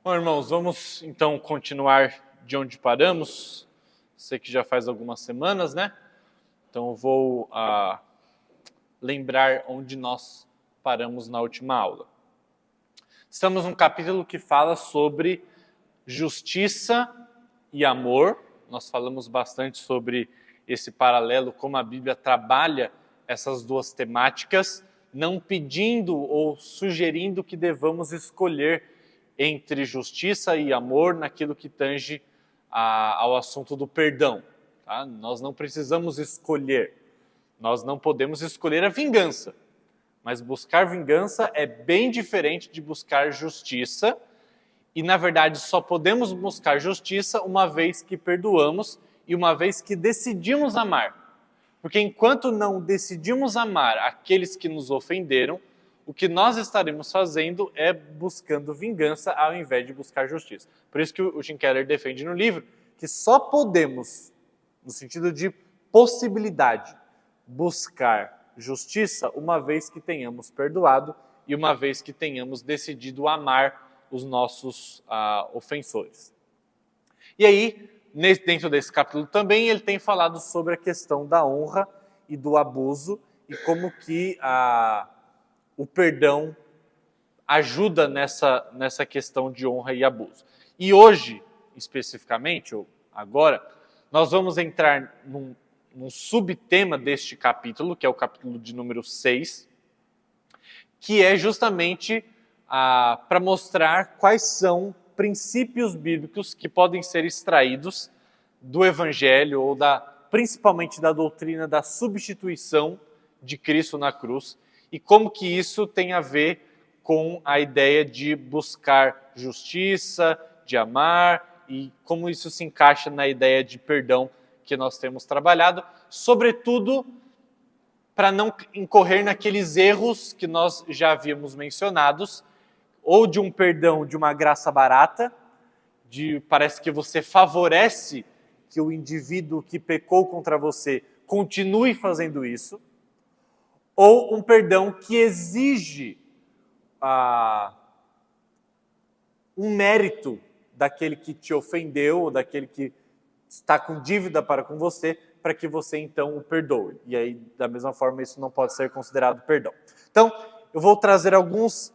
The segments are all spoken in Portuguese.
Bom, irmãos, vamos então continuar de onde paramos. Sei que já faz algumas semanas, né? Então eu vou lembrar onde nós paramos na última aula. Estamos num capítulo que fala sobre justiça e amor. Nós falamos bastante sobre esse paralelo, como a Bíblia trabalha essas duas temáticas, não pedindo ou sugerindo que devamos escolher entre justiça e amor naquilo que tange ao assunto do perdão. Tá? Nós não precisamos escolher, nós não podemos escolher a vingança, mas buscar vingança é bem diferente de buscar justiça, e na verdade só podemos buscar justiça uma vez que perdoamos e uma vez que decidimos amar. Porque enquanto não decidimos amar aqueles que nos ofenderam, o que nós estaremos fazendo é buscando vingança ao invés de buscar justiça. Por isso que o Tim Keller defende no livro que só podemos, no sentido de possibilidade, buscar justiça uma vez que tenhamos perdoado e uma vez que tenhamos decidido amar os nossos ofensores. E aí, dentro desse capítulo também, ele tem falado sobre a questão da honra e do abuso e como que o perdão ajuda nessa questão de honra e abuso. E hoje, especificamente, ou agora, nós vamos entrar num subtema deste capítulo, que é o capítulo de número 6, que é justamente para mostrar quais são princípios bíblicos que podem ser extraídos do Evangelho ou principalmente da doutrina da substituição de Cristo na cruz e como que isso tem a ver com a ideia de buscar justiça, de amar e como isso se encaixa na ideia de perdão que nós temos trabalhado, sobretudo para não incorrer naqueles erros que nós já havíamos mencionados, ou de um perdão de uma graça barata, parece que você favorece que o indivíduo que pecou contra você continue fazendo isso, ou um perdão que exige um mérito daquele que te ofendeu, ou daquele que está com dívida para com você, para que você então o perdoe. E aí, da mesma forma, isso não pode ser considerado perdão. Então, eu vou trazer alguns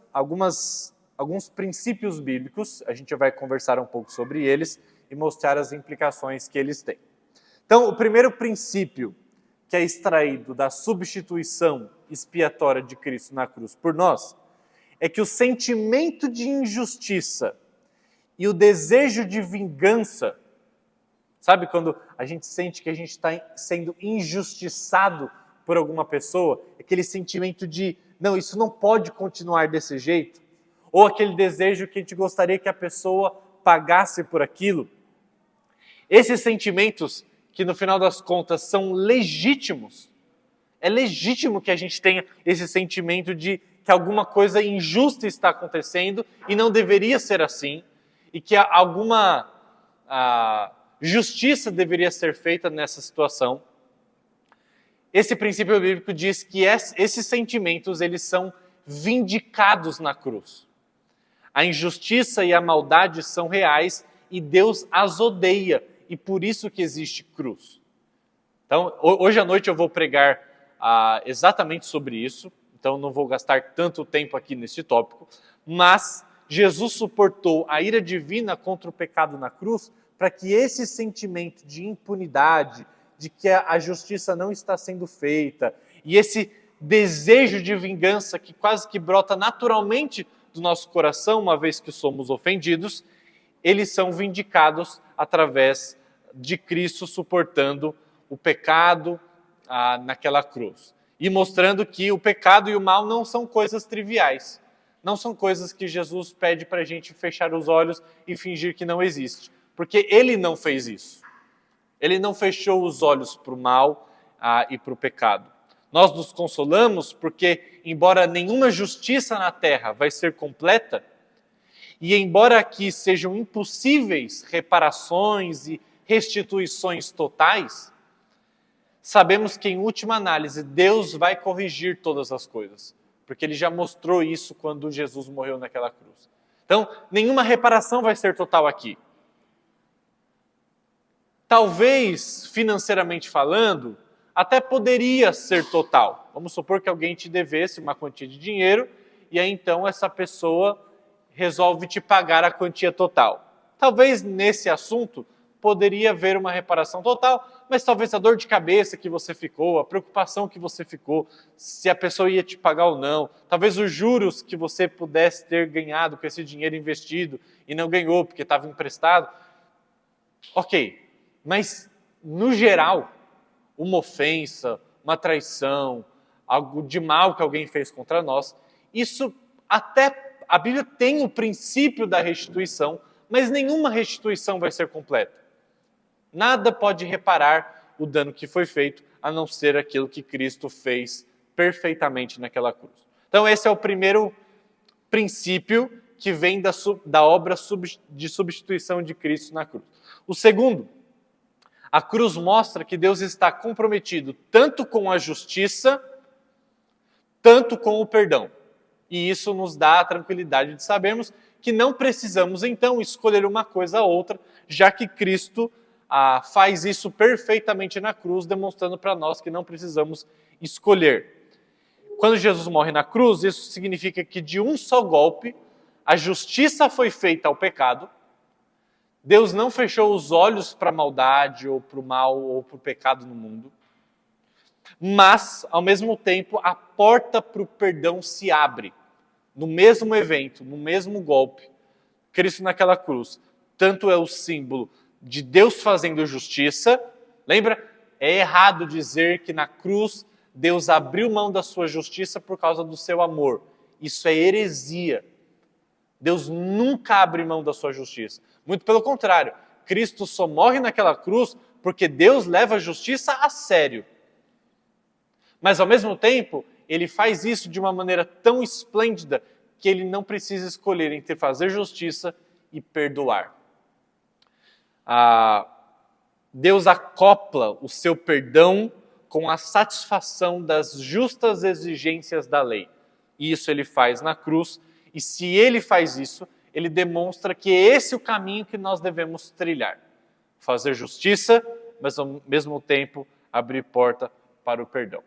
princípios bíblicos, a gente vai conversar um pouco sobre eles e mostrar as implicações que eles têm. Então, o primeiro princípio que é extraído da substituição expiatória de Cristo na cruz por nós, é que o sentimento de injustiça e o desejo de vingança, sabe quando a gente sente que a gente está sendo injustiçado por alguma pessoa, aquele sentimento de, não, isso não pode continuar desse jeito, ou aquele desejo que a gente gostaria que a pessoa pagasse por aquilo. Esses sentimentos, que no final das contas são legítimos, é legítimo que a gente tenha esse sentimento de que alguma coisa injusta está acontecendo e não deveria ser assim, e que alguma justiça deveria ser feita nessa situação. Esse princípio bíblico diz que esses sentimentos eles são vindicados na cruz. A injustiça e a maldade são reais e Deus as odeia, e por isso que existe cruz. Então, hoje à noite eu vou pregar exatamente sobre isso, então não vou gastar tanto tempo aqui nesse tópico, mas Jesus suportou a ira divina contra o pecado na cruz para que esse sentimento de impunidade, de que a justiça não está sendo feita, e esse desejo de vingança que quase que brota naturalmente do nosso coração, uma vez que somos ofendidos, eles são vindicados através de Cristo suportando o pecado naquela cruz. E mostrando que o pecado e o mal não são coisas triviais. Não são coisas que Jesus pede para a gente fechar os olhos e fingir que não existe. Porque Ele não fez isso. Ele não fechou os olhos para o mal e para o pecado. Nós nos consolamos porque, embora nenhuma justiça na terra vai ser completa, e embora aqui sejam impossíveis reparações e restituições totais, sabemos que, em última análise, Deus vai corrigir todas as coisas, porque Ele já mostrou isso quando Jesus morreu naquela cruz. Então, nenhuma reparação vai ser total aqui. Talvez, financeiramente falando, até poderia ser total. Vamos supor que alguém te devesse uma quantia de dinheiro e aí então essa pessoa resolve te pagar a quantia total. Talvez nesse assunto poderia haver uma reparação total, mas talvez a dor de cabeça que você ficou, a preocupação que você ficou, se a pessoa ia te pagar ou não, talvez os juros que você pudesse ter ganhado com esse dinheiro investido e não ganhou porque estava emprestado. Ok, mas no geral, uma ofensa, uma traição, algo de mal que alguém fez contra nós, isso até a Bíblia tem o princípio da restituição, mas nenhuma restituição vai ser completa. Nada pode reparar o dano que foi feito, a não ser aquilo que Cristo fez perfeitamente naquela cruz. Então esse é o primeiro princípio que vem da obra de substituição de Cristo na cruz. O segundo, a cruz mostra que Deus está comprometido tanto com a justiça, tanto com o perdão. E isso nos dá a tranquilidade de sabermos que não precisamos então escolher uma coisa ou outra, já que Cristo faz isso perfeitamente na cruz, demonstrando para nós que não precisamos escolher. Quando Jesus morre na cruz, isso significa que de um só golpe, a justiça foi feita ao pecado. Deus não fechou os olhos para a maldade, ou para o mal, ou para o pecado no mundo. Mas, ao mesmo tempo, a porta para o perdão se abre. No mesmo evento, no mesmo golpe, Cristo naquela cruz, tanto é o símbolo de Deus fazendo justiça. Lembra? É errado dizer que na cruz Deus abriu mão da sua justiça por causa do seu amor. Isso é heresia. Deus nunca abre mão da sua justiça. Muito pelo contrário, Cristo só morre naquela cruz porque Deus leva a justiça a sério. Mas ao mesmo tempo, ele faz isso de uma maneira tão esplêndida que ele não precisa escolher entre fazer justiça e perdoar. Deus acopla o seu perdão com a satisfação das justas exigências da lei. E isso ele faz na cruz, e se ele faz isso, ele demonstra que esse é o caminho que nós devemos trilhar. Fazer justiça, mas ao mesmo tempo abrir porta para o perdão.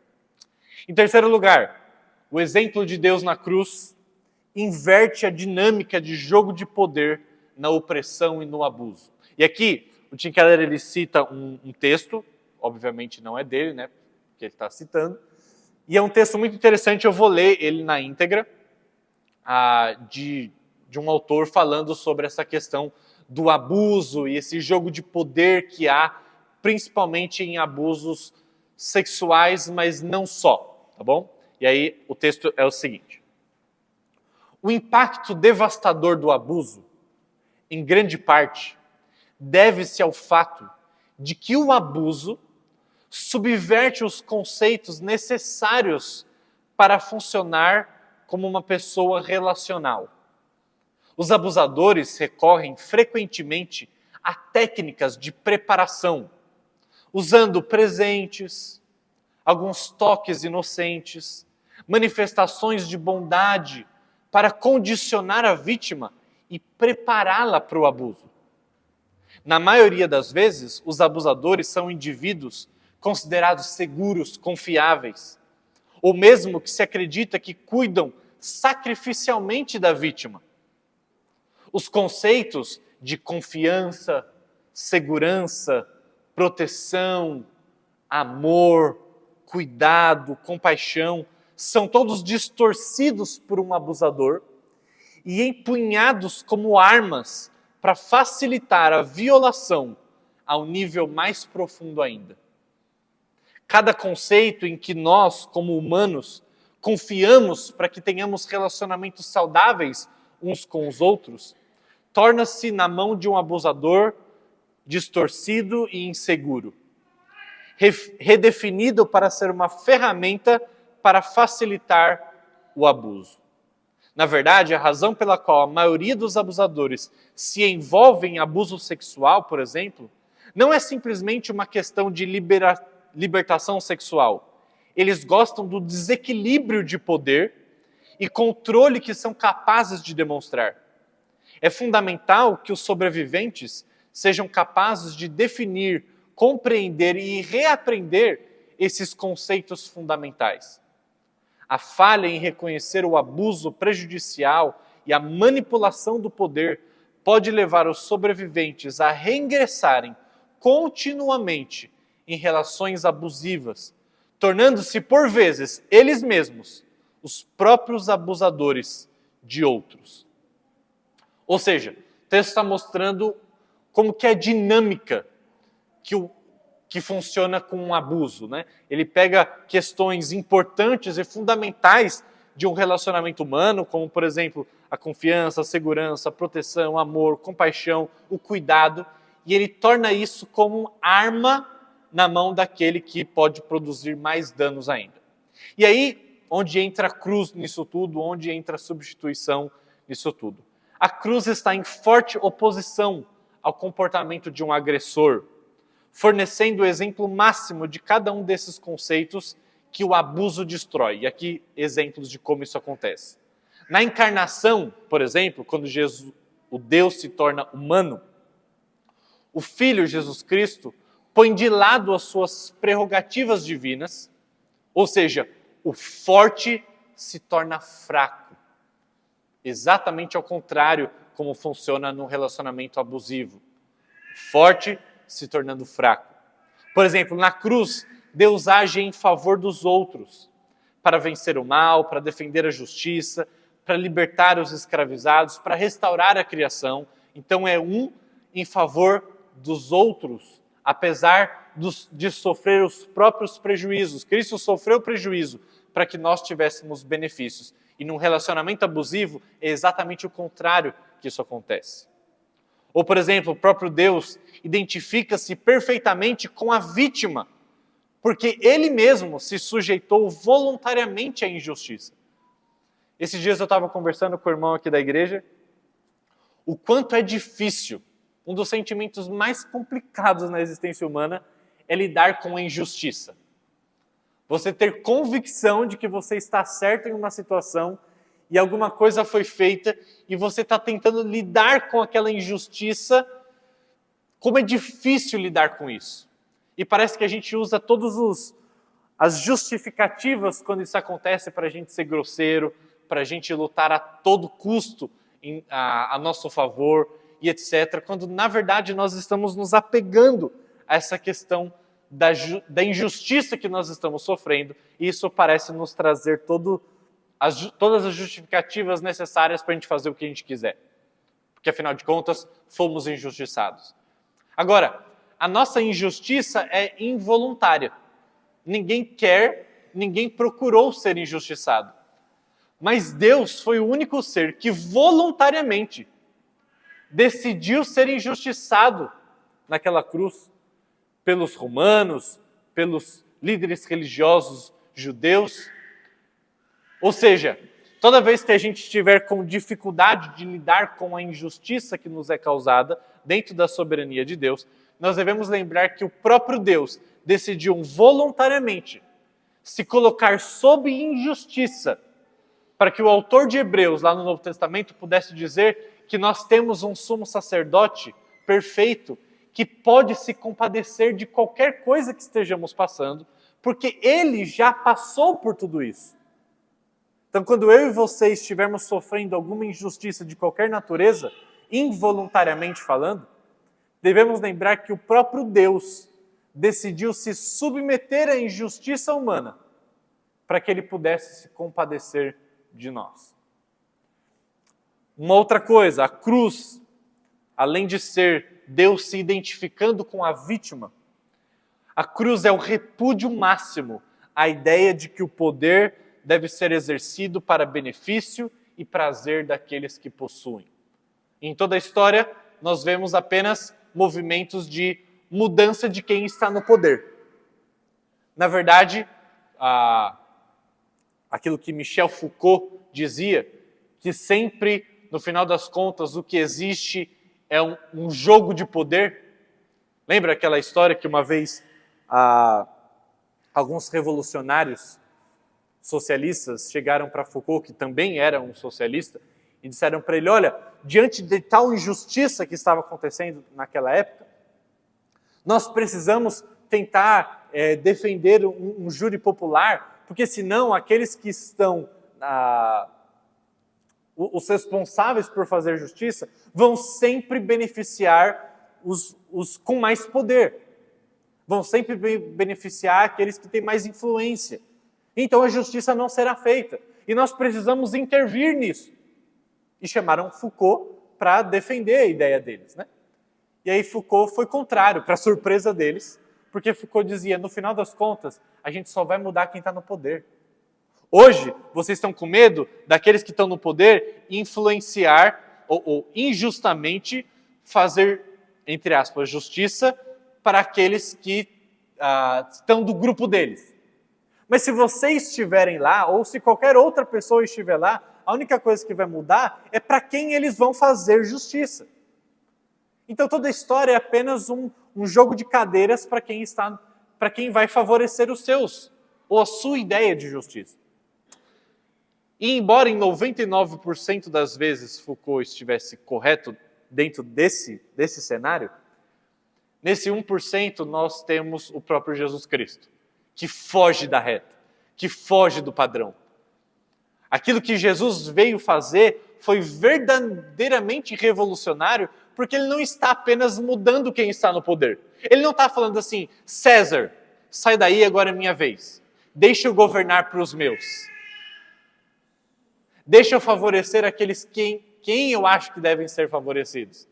Em terceiro lugar, o exemplo de Deus na cruz inverte a dinâmica de jogo de poder na opressão e no abuso. E aqui, o Tim Keller ele cita um texto, obviamente não é dele, né, que ele está citando, e é um texto muito interessante, eu vou ler ele na íntegra, de um autor falando sobre essa questão do abuso e esse jogo de poder que há, principalmente em abusos sexuais, mas não só, tá bom? E aí o texto é o seguinte: o impacto devastador do abuso, em grande parte, deve-se ao fato de que o abuso subverte os conceitos necessários para funcionar como uma pessoa relacional. Os abusadores recorrem frequentemente a técnicas de preparação, usando presentes, alguns toques inocentes, manifestações de bondade para condicionar a vítima e prepará-la para o abuso. Na maioria das vezes, os abusadores são indivíduos considerados seguros, confiáveis, ou mesmo que se acredita que cuidam sacrificialmente da vítima. Os conceitos de confiança, segurança, proteção, amor, cuidado, compaixão, são todos distorcidos por um abusador e empunhados como armas para facilitar a violação ao nível mais profundo ainda. Cada conceito em que nós, como humanos, confiamos para que tenhamos relacionamentos saudáveis uns com os outros, torna-se na mão de um abusador distorcido e inseguro, redefinido para ser uma ferramenta para facilitar o abuso. Na verdade, a razão pela qual a maioria dos abusadores se envolve em abuso sexual, por exemplo, não é simplesmente uma questão de libertação sexual. Eles gostam do desequilíbrio de poder e controle que são capazes de demonstrar. É fundamental que os sobreviventes sejam capazes de definir, compreender e reaprender esses conceitos fundamentais. A falha em reconhecer o abuso prejudicial e a manipulação do poder pode levar os sobreviventes a reingressarem continuamente em relações abusivas, tornando-se, por vezes, eles mesmos, os próprios abusadores de outros. Ou seja, o texto está mostrando como que é a dinâmica que funciona com um abuso, né? Ele pega questões importantes e fundamentais de um relacionamento humano, como, por exemplo, a confiança, a segurança, a proteção, o amor, compaixão, o cuidado, e ele torna isso como arma na mão daquele que pode produzir mais danos ainda. E aí, onde entra a cruz nisso tudo, onde entra a substituição nisso tudo? A cruz está em forte oposição ao comportamento de um agressor, fornecendo o exemplo máximo de cada um desses conceitos que o abuso destrói. E aqui, exemplos de como isso acontece. Na encarnação, por exemplo, quando Jesus, o Deus se torna humano, o Filho Jesus Cristo põe de lado as suas prerrogativas divinas, ou seja, o forte se torna fraco. Exatamente ao contrário como funciona no relacionamento abusivo. O forte se tornando fraco. Por exemplo, na cruz, Deus age em favor dos outros, para vencer o mal, para defender a justiça, para libertar os escravizados, para restaurar a criação. Então é um em favor dos outros, apesar de sofrer os próprios prejuízos. Cristo sofreu prejuízo para que nós tivéssemos benefícios. E num relacionamento abusivo é exatamente o contrário que isso acontece. Ou, por exemplo, o próprio Deus identifica-se perfeitamente com a vítima, porque ele mesmo se sujeitou voluntariamente à injustiça. Esses dias eu estava conversando com o irmão aqui da igreja, o quanto é difícil, um dos sentimentos mais complicados na existência humana é lidar com a injustiça. Você ter convicção de que você está certo em uma situação e alguma coisa foi feita e você está tentando lidar com aquela injustiça, como é difícil lidar com isso. E parece que a gente usa todas as justificativas quando isso acontece para a gente ser grosseiro, para a gente lutar a todo custo a nosso favor e etc. Quando, na verdade, nós estamos nos apegando a essa questão da injustiça que nós estamos sofrendo, e isso parece nos trazer todas as justificativas necessárias para a gente fazer o que a gente quiser. Porque, afinal de contas, fomos injustiçados. Agora, a nossa injustiça é involuntária. Ninguém quer, ninguém procurou ser injustiçado. Mas Deus foi o único ser que voluntariamente decidiu ser injustiçado naquela cruz pelos romanos, pelos líderes religiosos judeus. Ou seja, toda vez que a gente estiver com dificuldade de lidar com a injustiça que nos é causada dentro da soberania de Deus, nós devemos lembrar que o próprio Deus decidiu voluntariamente se colocar sob injustiça para que o autor de Hebreus, lá no Novo Testamento, pudesse dizer que nós temos um sumo sacerdote perfeito que pode se compadecer de qualquer coisa que estejamos passando, porque ele já passou por tudo isso. Então, quando eu e você estivermos sofrendo alguma injustiça de qualquer natureza, involuntariamente falando, devemos lembrar que o próprio Deus decidiu se submeter à injustiça humana para que ele pudesse se compadecer de nós. Uma outra coisa, a cruz, além de ser Deus se identificando com a vítima, a cruz é o repúdio máximo à ideia de que o poder deve ser exercido para benefício e prazer daqueles que possuem. Em toda a história, nós vemos apenas movimentos de mudança de quem está no poder. Na verdade, aquilo que Michel Foucault dizia, que sempre, no final das contas, o que existe é um jogo de poder. Lembra aquela história que uma vez alguns revolucionários socialistas chegaram para Foucault, que também era um socialista, e disseram para ele: olha, diante de tal injustiça que estava acontecendo naquela época, nós precisamos tentar defender um júri popular, porque senão aqueles que estão, os responsáveis por fazer justiça, vão sempre beneficiar os com mais poder. Vão sempre beneficiar aqueles que têm mais influência. Então a justiça não será feita. E nós precisamos intervir nisso. E chamaram Foucault para defender a ideia deles, né? E aí Foucault foi contrário, para surpresa deles, porque Foucault dizia, no final das contas, a gente só vai mudar quem está no poder. Hoje, vocês estão com medo daqueles que estão no poder influenciar ou injustamente fazer, entre aspas, justiça para aqueles que estão do grupo deles. Mas se vocês estiverem lá, ou se qualquer outra pessoa estiver lá, a única coisa que vai mudar é para quem eles vão fazer justiça. Então toda a história é apenas um jogo de cadeiras para quem vai favorecer os seus, ou a sua ideia de justiça. E embora em 99% das vezes Foucault estivesse correto dentro desse cenário, nesse 1% nós temos o próprio Jesus Cristo, que foge da reta, que foge do padrão. Aquilo que Jesus veio fazer foi verdadeiramente revolucionário, porque ele não está apenas mudando quem está no poder. Ele não está falando assim, César, sai daí, agora é minha vez. Deixa eu governar para os meus. Deixa eu favorecer aqueles quem eu acho que devem ser favorecidos.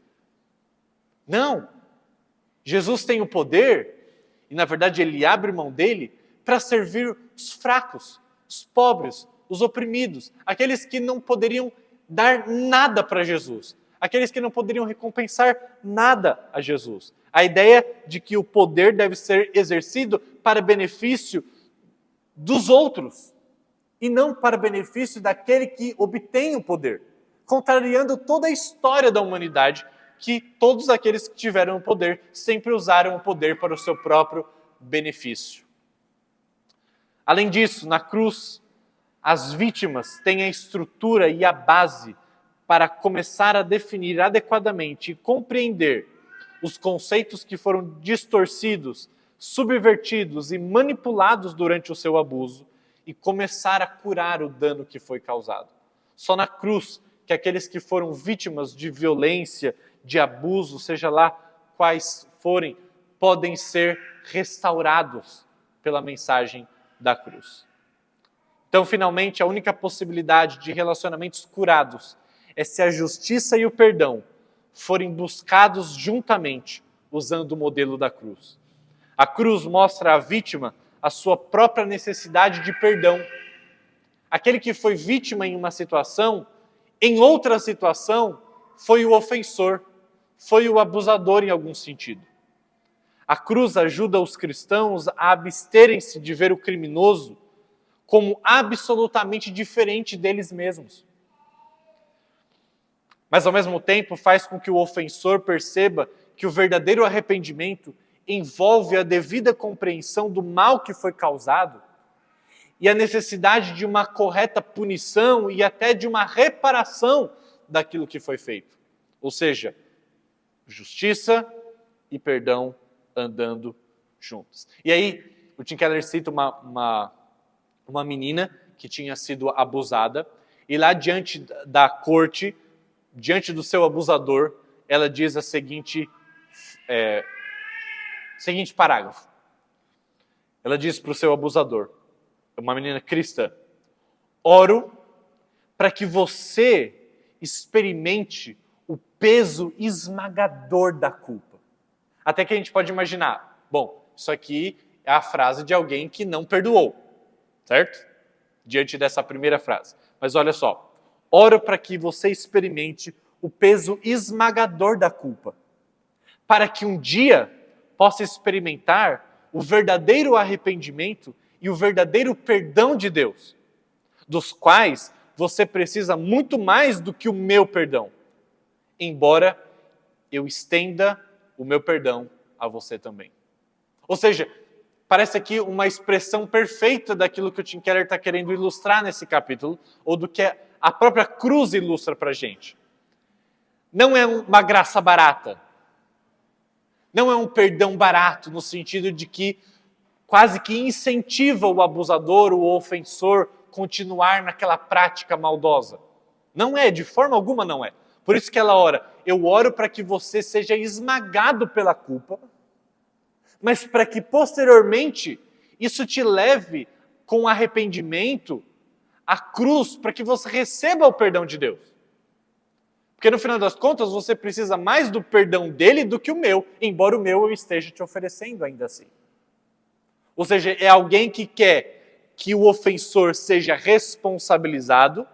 Não. Jesus tem o poder, e na verdade ele abre mão dele, para servir os fracos, os pobres, os oprimidos, aqueles que não poderiam dar nada para Jesus, aqueles que não poderiam recompensar nada a Jesus. A ideia de que o poder deve ser exercido para benefício dos outros, e não para benefício daquele que obtém o poder, contrariando toda a história da humanidade, que todos aqueles que tiveram o poder sempre usaram o poder para o seu próprio benefício. Além disso, na cruz, as vítimas têm a estrutura e a base para começar a definir adequadamente e compreender os conceitos que foram distorcidos, subvertidos e manipulados durante o seu abuso e começar a curar o dano que foi causado. Só na cruz que aqueles que foram vítimas de violência, de abuso, seja lá quais forem, podem ser restaurados pela mensagem da cruz. Então, finalmente, a única possibilidade de relacionamentos curados é se a justiça e o perdão forem buscados juntamente, usando o modelo da cruz. A cruz mostra à vítima a sua própria necessidade de perdão. Aquele que foi vítima em uma situação, em outra situação, foi o ofensor, foi o abusador em algum sentido. A cruz ajuda os cristãos a absterem-se de ver o criminoso como absolutamente diferente deles mesmos. Mas, ao mesmo tempo, faz com que o ofensor perceba que o verdadeiro arrependimento envolve a devida compreensão do mal que foi causado e a necessidade de uma correta punição e até de uma reparação daquilo que foi feito. Ou seja, justiça e perdão andando juntos. E aí, o Tim Keller cita uma menina que tinha sido abusada, e lá diante da corte, diante do seu abusador, ela diz a seguinte parágrafo. Ela diz para o seu abusador, uma menina cristã, oro para que você experimente o peso esmagador da culpa. Até que a gente pode imaginar, bom, isso aqui é a frase de alguém que não perdoou, certo? Diante dessa primeira frase. Mas olha só, oro para que você experimente o peso esmagador da culpa, para que um dia possa experimentar o verdadeiro arrependimento e o verdadeiro perdão de Deus, dos quais você precisa muito mais do que o meu perdão, embora eu estenda o meu perdão a você também. Ou seja, parece aqui uma expressão perfeita daquilo que o Tim Keller está querendo ilustrar nesse capítulo, ou do que a própria cruz ilustra para a gente. não é uma graça barata. Não é um perdão barato, no sentido de que quase que incentiva o abusador, o ofensor, continuar naquela prática maldosa. Não é, de forma alguma não é. Por isso que ela ora, eu oro para que você seja esmagado pela culpa, mas para que posteriormente isso te leve com arrependimento à cruz, para que você receba o perdão de Deus. Porque no final das contas você precisa mais do perdão dele do que o meu, embora o meu eu esteja te oferecendo ainda assim. Ou seja, é alguém que quer que o ofensor seja responsabilizado,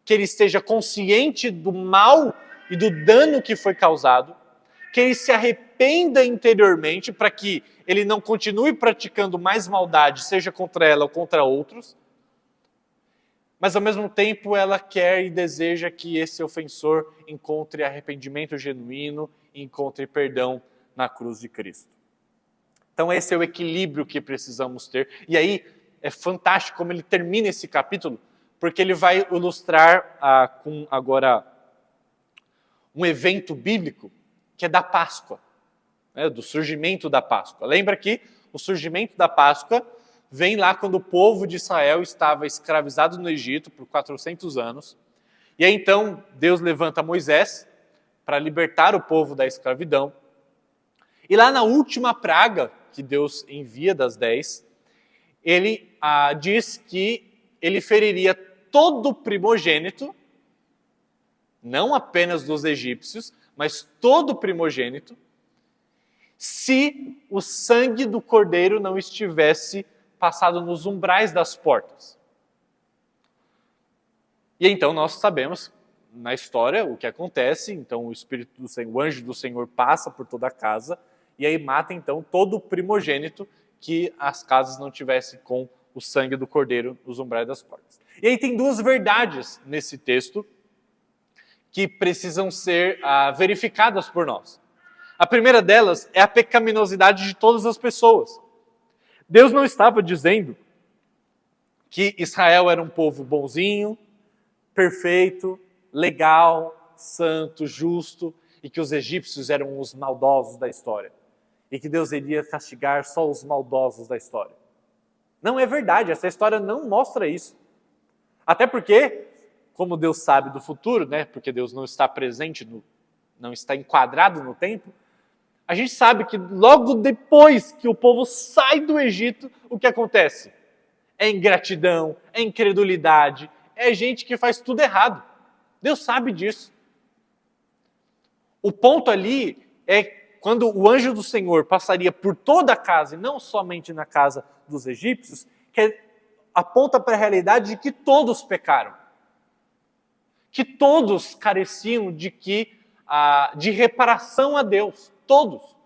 que ele esteja consciente do mal e do dano que foi causado, que ele se arrependa interiormente para que ele não continue praticando mais maldade, seja contra ela ou contra outros, mas ao mesmo tempo ela quer e deseja que esse ofensor encontre arrependimento genuíno e encontre perdão na cruz de Cristo. Então esse é o equilíbrio que precisamos ter. E aí é fantástico como ele termina esse capítulo, porque ele vai ilustrar com agora um evento bíblico que é da Páscoa, né, do surgimento da Páscoa. Lembra que o surgimento da Páscoa vem lá quando o povo de Israel estava escravizado no Egito por 400 anos. E aí então Deus levanta Moisés para libertar o povo da escravidão. E lá na última praga que Deus envia das 10, ele diz que ele feriria todo primogênito, não apenas dos egípcios, mas todo primogênito, se o sangue do cordeiro não estivesse passado nos umbrais das portas. E então nós sabemos na história o que acontece, então o Espírito do Senhor, o anjo do Senhor passa por toda a casa e aí mata então todo o primogênito que as casas não tivessem com o sangue do cordeiro nos umbrais das portas. E aí tem duas verdades nesse texto que precisam ser verificadas por nós. A primeira delas é a pecaminosidade de todas as pessoas. Deus não estava dizendo que Israel era um povo bonzinho, perfeito, legal, santo, justo, e que os egípcios eram os maldosos da história. E que Deus iria castigar só os maldosos da história. Não é verdade, essa história não mostra isso. Até porque, como Deus sabe do futuro, né, porque Deus não está presente, não está enquadrado no tempo, a gente sabe que logo depois que o povo sai do Egito, o que acontece? É ingratidão, é incredulidade, é gente que faz tudo errado. Deus sabe disso. O ponto ali é quando o anjo do Senhor passaria por toda a casa, e não somente na casa dos egípcios, que aponta para a realidade de que todos pecaram. Que todos careciam de reparação a Deus. Todos.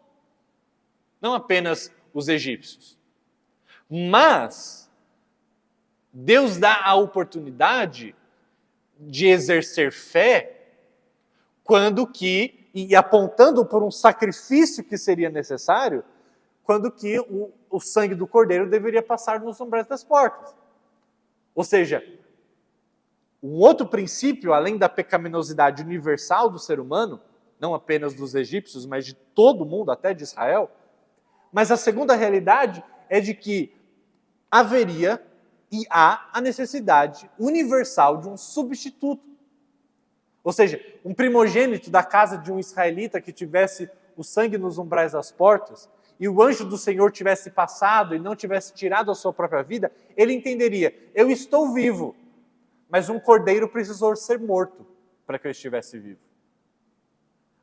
Não apenas os egípcios. Mas Deus dá a oportunidade de exercer fé e apontando por um sacrifício que seria necessário, quando que o sangue do cordeiro deveria passar nos umbrais das portas. Ou seja, um outro princípio, além da pecaminosidade universal do ser humano, não apenas dos egípcios, mas de todo mundo, até de Israel, mas a segunda realidade é de que haveria e há a necessidade universal de um substituto. Ou seja, um primogênito da casa de um israelita que tivesse o sangue nos umbrais das portas, e o anjo do Senhor tivesse passado e não tivesse tirado a sua própria vida, ele entenderia, eu estou vivo, mas um cordeiro precisou ser morto para que eu estivesse vivo.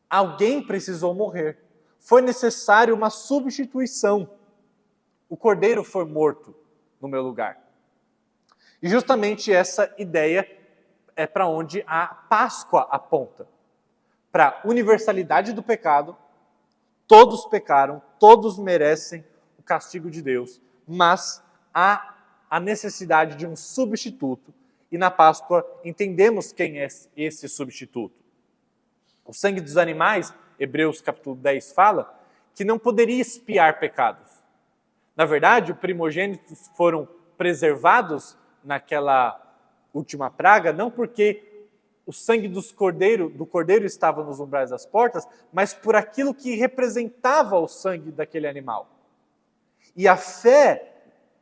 Alguém precisou morrer. Foi necessário uma substituição. O cordeiro foi morto no meu lugar. E justamente essa ideia é para onde a Páscoa aponta. Para a universalidade do pecado, todos pecaram, todos merecem o castigo de Deus, mas há a necessidade de um substituto. E na Páscoa entendemos quem é esse substituto. O sangue dos animais, Hebreus capítulo 10 fala, que não poderia expiar pecados. Na verdade, os primogênitos foram preservados naquela última praga, não porque o sangue do cordeiro estava nos umbrais das portas, mas por aquilo que representava o sangue daquele animal. E a fé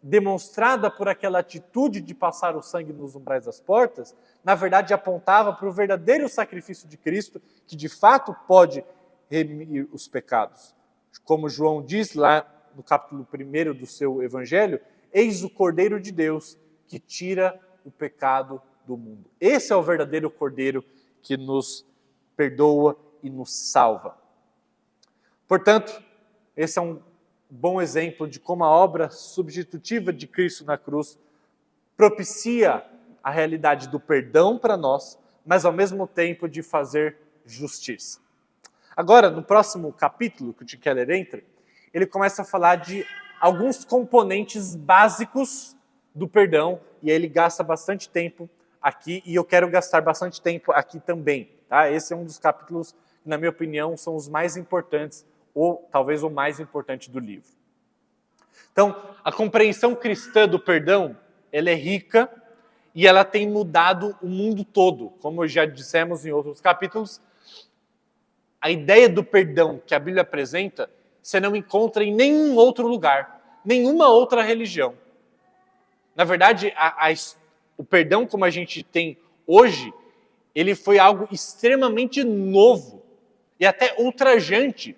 demonstrada por aquela atitude de passar o sangue nos umbrais das portas, na verdade apontava para o verdadeiro sacrifício de Cristo, que de fato pode remir os pecados. Como João diz lá no capítulo 1 do seu evangelho, eis o Cordeiro de Deus que tira o pecado do mundo. Esse é o verdadeiro Cordeiro que nos perdoa e nos salva. Portanto, esse é um bom exemplo de como a obra substitutiva de Cristo na cruz propicia a realidade do perdão para nós, mas ao mesmo tempo de fazer justiça. Agora, no próximo capítulo que o Tim Keller entra, ele começa a falar de alguns componentes básicos do perdão, e aí ele gasta bastante tempo aqui, e eu quero gastar bastante tempo aqui também. Tá? Esse é um dos capítulos que, na minha opinião, são os mais importantes, ou talvez o mais importante do livro. Então, a compreensão cristã do perdão, ela é rica e ela tem mudado o mundo todo. Como já dissemos em outros capítulos, a ideia do perdão que a Bíblia apresenta, você não encontra em nenhum outro lugar, nenhuma outra religião. Na verdade, o perdão como a gente tem hoje, ele foi algo extremamente novo e até ultrajante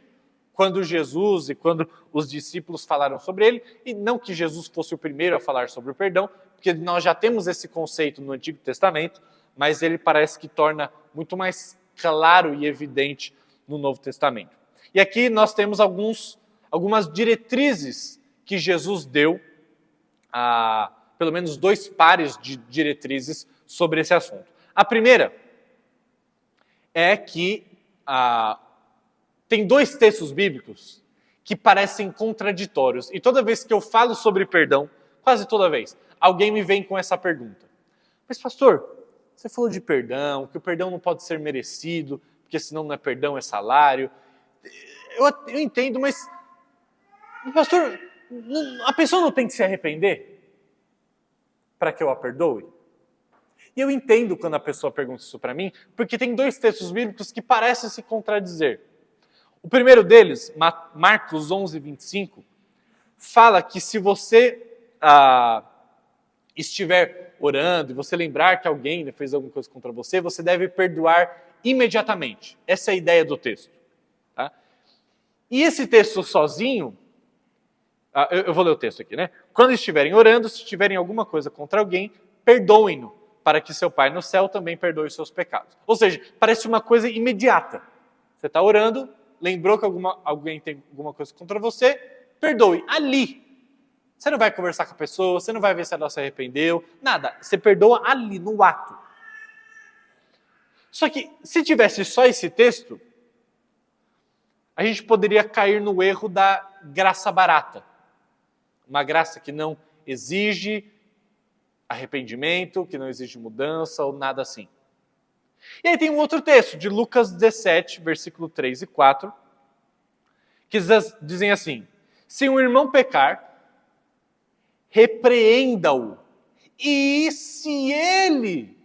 quando Jesus e quando os discípulos falaram sobre ele, e não que Jesus fosse o primeiro a falar sobre o perdão, porque nós já temos esse conceito no Antigo Testamento, mas ele parece que torna muito mais claro e evidente no Novo Testamento. E aqui nós temos algumas diretrizes que Jesus deu, pelo menos 2 pares de diretrizes sobre esse assunto. A primeira é que tem 2 textos bíblicos que parecem contraditórios. E toda vez que eu falo sobre perdão, quase toda vez, alguém me vem com essa pergunta. Mas pastor, você falou de perdão, que o perdão não pode ser merecido, porque senão não é perdão, é salário. Eu entendo, mas pastor, a pessoa não tem que se arrepender para que eu a perdoe? E eu entendo quando a pessoa pergunta isso para mim, porque tem 2 textos bíblicos que parecem se contradizer. O primeiro deles, Marcos 11, 25, fala que se você estiver orando e você lembrar que alguém fez alguma coisa contra você, você deve perdoar imediatamente. Essa é a ideia do texto. Tá? E esse texto sozinho, eu vou ler o texto aqui, né? Quando estiverem orando, se tiverem alguma coisa contra alguém, perdoem-no, para que seu Pai no céu também perdoe os seus pecados. Ou seja, parece uma coisa imediata. Você está orando, lembrou que alguém tem alguma coisa contra você, perdoe. Ali. Você não vai conversar com a pessoa, você não vai ver se ela se arrependeu, nada. Você perdoa ali, no ato. Só que, se tivesse só esse texto, a gente poderia cair no erro da graça barata. Uma graça que não exige arrependimento, que não exige mudança ou nada assim. E aí tem um outro texto, de Lucas 17, versículo 3 e 4, que dizem assim: se um irmão pecar, repreenda-o. E se ele,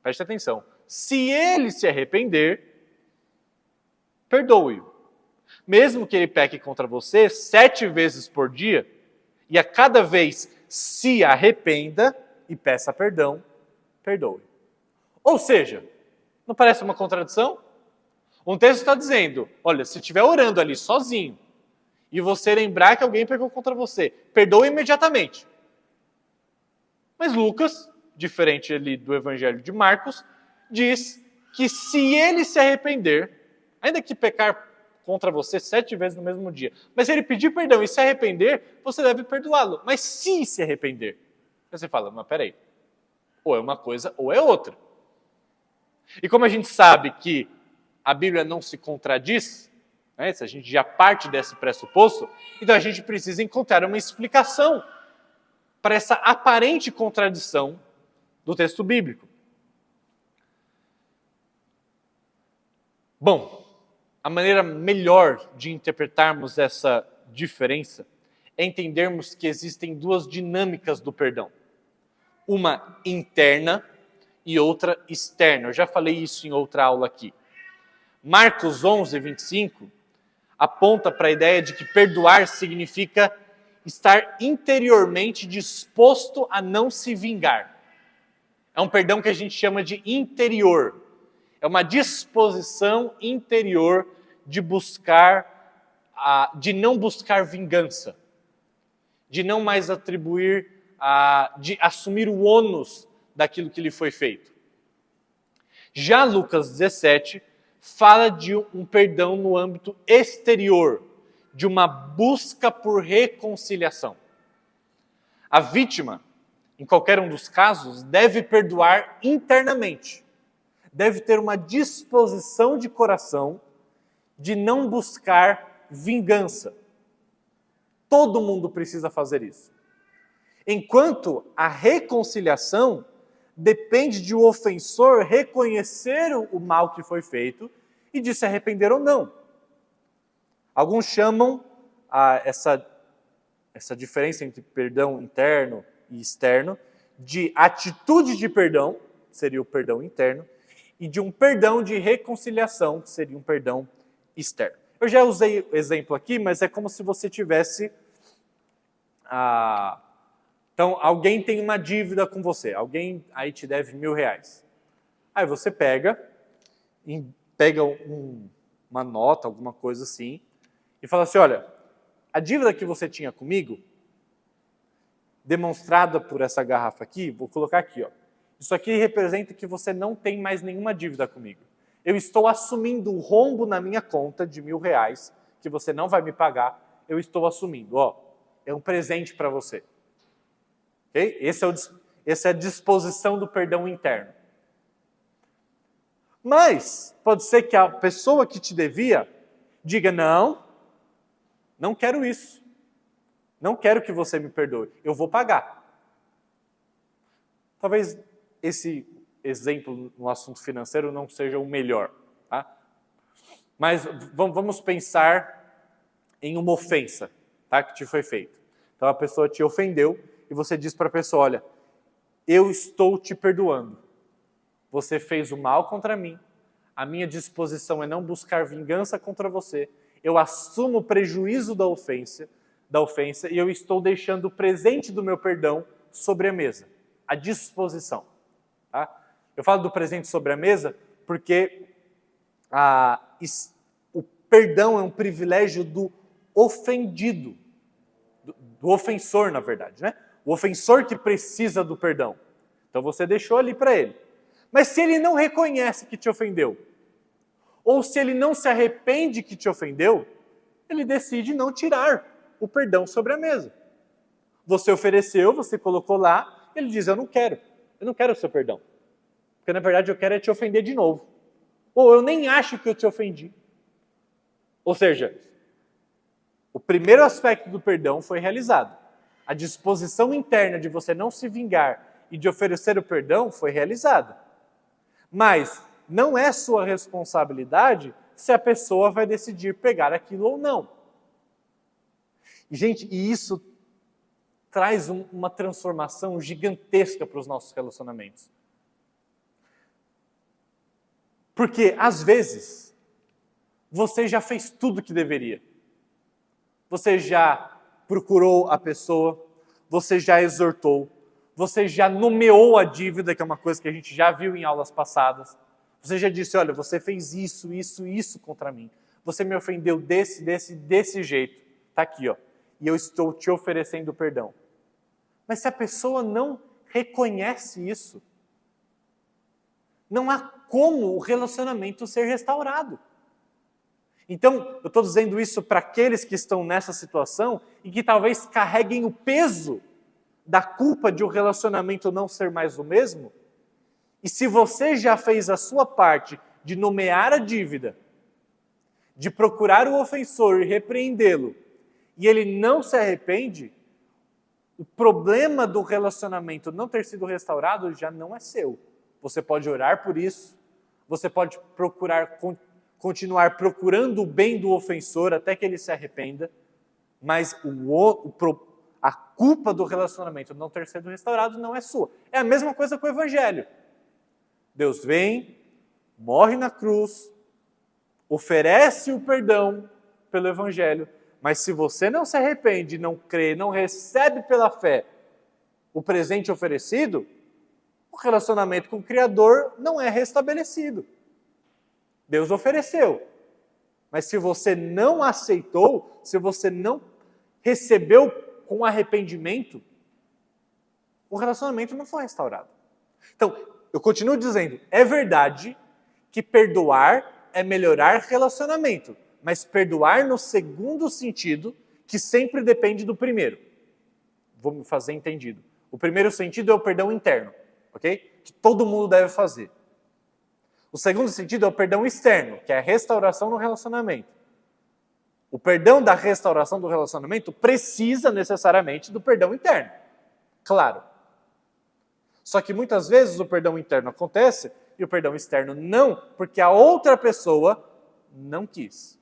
preste atenção, se ele se arrepender, perdoe-o. Mesmo que ele peque contra você 7 vezes por dia, e a cada vez se arrependa e peça perdão, perdoe. Ou seja, não parece uma contradição? Um texto está dizendo, olha, se estiver orando ali sozinho, e você lembrar que alguém pecou contra você, perdoe imediatamente. Mas Lucas, diferente ali do Evangelho de Marcos, diz que se ele se arrepender, ainda que pecar contra você 7 vezes no mesmo dia, mas se ele pedir perdão e se arrepender, você deve perdoá-lo. Mas se arrepender, você fala, mas peraí, ou é uma coisa ou é outra. E como a gente sabe que a Bíblia não se contradiz, né, se a gente já parte desse pressuposto, então a gente precisa encontrar uma explicação para essa aparente contradição do texto bíblico. Bom, a maneira melhor de interpretarmos essa diferença é entendermos que existem 2 dinâmicas do perdão. Uma interna e outra externa. Eu já falei isso em outra aula aqui. Marcos 11, 25, aponta para a ideia de que perdoar significa estar interiormente disposto a não se vingar. É um perdão que a gente chama de interior. É uma disposição interior de de não buscar vingança, de não mais atribuir, de assumir o ônus daquilo que lhe foi feito. Já Lucas 17 fala de um perdão no âmbito exterior, de uma busca por reconciliação. A vítima, em qualquer um dos casos, deve perdoar internamente. Deve ter uma disposição de coração de não buscar vingança. Todo mundo precisa fazer isso. Enquanto a reconciliação depende de o ofensor reconhecer o mal que foi feito e de se arrepender ou não. Alguns chamam essa diferença entre perdão interno e externo de atitude de perdão, que seria o perdão interno, e de um perdão de reconciliação, que seria um perdão externo. Eu já usei o exemplo aqui, mas é como se você tivesse... Então, alguém tem uma dívida com você, alguém aí te deve R$1.000. Aí você pega uma nota, alguma coisa assim, e fala assim, olha, a dívida que você tinha comigo, demonstrada por essa garrafa aqui, vou colocar aqui, ó. Isso aqui representa que você não tem mais nenhuma dívida comigo. Eu estou assumindo o rombo na minha conta de R$1.000, que você não vai me pagar, eu estou assumindo, ó. É um presente para você. Okay? Essa é a disposição do perdão interno. Mas pode ser que a pessoa que te devia diga, não quero isso. Não quero que você me perdoe. Eu vou pagar. Talvez esse exemplo no assunto financeiro não seja o melhor. Tá? Mas vamos pensar em uma ofensa, tá, que te foi feita. Então a pessoa te ofendeu e você diz para a pessoa, olha, eu estou te perdoando. Você fez o mal contra mim. A minha disposição é não buscar vingança contra você. Eu assumo o prejuízo da ofensa e eu estou deixando o presente do meu perdão sobre a mesa. A disposição. Tá? Eu falo do presente sobre a mesa porque o perdão é um privilégio do ofendido, do ofensor, na verdade, né? O ofensor que precisa do perdão. Então você deixou ali para ele. Mas se ele não reconhece que te ofendeu, ou se ele não se arrepende que te ofendeu, ele decide não tirar o perdão sobre a mesa. Você ofereceu, você colocou lá, ele diz, eu não quero o seu perdão. Porque na verdade eu quero é te ofender de novo. Ou eu nem acho que eu te ofendi. Ou seja, o primeiro aspecto do perdão foi realizado. A disposição interna de você não se vingar e de oferecer o perdão foi realizada. Mas não é sua responsabilidade se a pessoa vai decidir pegar aquilo ou não. E, gente, isso traz uma transformação gigantesca para os nossos relacionamentos. Porque, às vezes, você já fez tudo o que deveria. Você já procurou a pessoa, você já exortou, você já nomeou a dívida, que é uma coisa que a gente já viu em aulas passadas. Você já disse, olha, você fez isso contra mim. Você me ofendeu desse jeito. Está aqui, ó. E eu estou te oferecendo perdão. Mas se a pessoa não reconhece isso, não há como o relacionamento ser restaurado. Então, eu estou dizendo isso para aqueles que estão nessa situação e que talvez carreguem o peso da culpa de o relacionamento não ser mais o mesmo. E se você já fez a sua parte de nomear a dívida, de procurar o ofensor e repreendê-lo, e ele não se arrepende, o problema do relacionamento não ter sido restaurado já não é seu. Você pode orar por isso, você pode continuar procurando o bem do ofensor até que ele se arrependa, mas a culpa do relacionamento não ter sido restaurado não é sua. É a mesma coisa com o Evangelho. Deus vem, morre na cruz, oferece o perdão pelo Evangelho, mas se você não se arrepende, não crê, não recebe pela fé o presente oferecido, o relacionamento com o Criador não é restabelecido. Deus ofereceu, mas se você não aceitou, se você não recebeu com arrependimento, o relacionamento não foi restaurado. Então, eu continuo dizendo, é verdade que perdoar é melhorar relacionamento, mas perdoar no segundo sentido, que sempre depende do primeiro. Vou me fazer entendido. O primeiro sentido é o perdão interno, ok? Que todo mundo deve fazer. O segundo sentido é o perdão externo, que é a restauração no relacionamento. O perdão da restauração do relacionamento precisa necessariamente do perdão interno. Claro. Só que muitas vezes o perdão interno acontece e o perdão externo não, porque a outra pessoa não quis.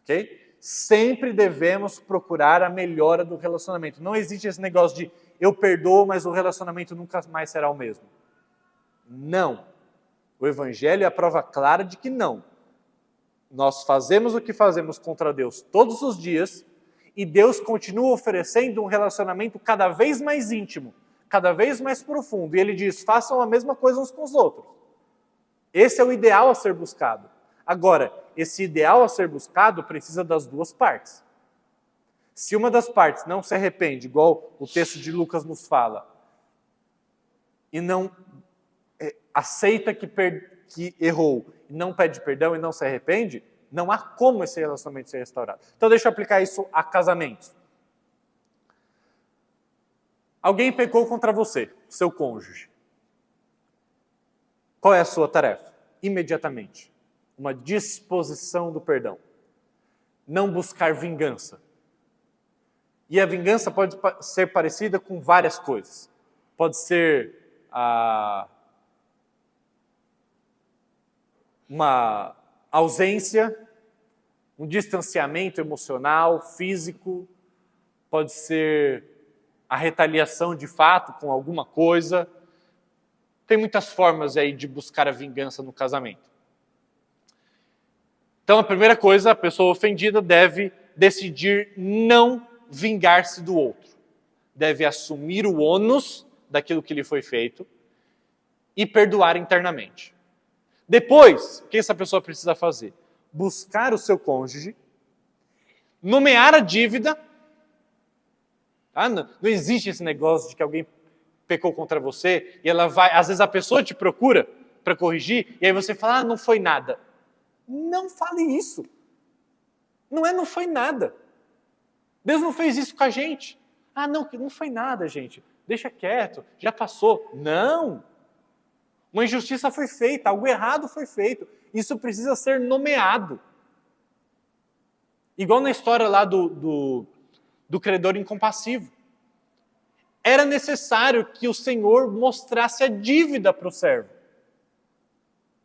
Ok? Sempre devemos procurar a melhora do relacionamento. Não existe esse negócio de eu perdoo, mas o relacionamento nunca mais será o mesmo. Não. O Evangelho é a prova clara de que não. Nós fazemos o que fazemos contra Deus todos os dias e Deus continua oferecendo um relacionamento cada vez mais íntimo, cada vez mais profundo. E Ele diz, façam a mesma coisa uns com os outros. Esse é o ideal a ser buscado. Agora, esse ideal a ser buscado precisa das duas partes. Se uma das partes não se arrepende, igual o texto de Lucas nos fala, e não aceita que errou, e não pede perdão e não se arrepende, não há como esse relacionamento ser restaurado. Então deixa eu aplicar isso a casamentos. Alguém pecou contra você, seu cônjuge. Qual é a sua tarefa? Imediatamente. Uma disposição do perdão. Não buscar vingança. E a vingança pode ser parecida com várias coisas. Pode ser uma ausência, um distanciamento emocional, físico, pode ser a retaliação de fato com alguma coisa. Tem muitas formas aí de buscar a vingança no casamento. Então, a primeira coisa, a pessoa ofendida deve decidir não vingar-se do outro. Deve assumir o ônus daquilo que lhe foi feito e perdoar internamente. Depois, o que essa pessoa precisa fazer? Buscar o seu cônjuge, nomear a dívida. Não existe esse negócio de que alguém pecou contra você e ela vai, às vezes a pessoa te procura para corrigir e aí você fala, não foi nada. Não fale isso. Não foi nada. Deus não fez isso com a gente. Não foi nada, gente. Deixa quieto, já passou. Não. Uma injustiça foi feita, algo errado foi feito. Isso precisa ser nomeado. Igual na história lá do credor incompassivo. Era necessário que o Senhor mostrasse a dívida para o servo.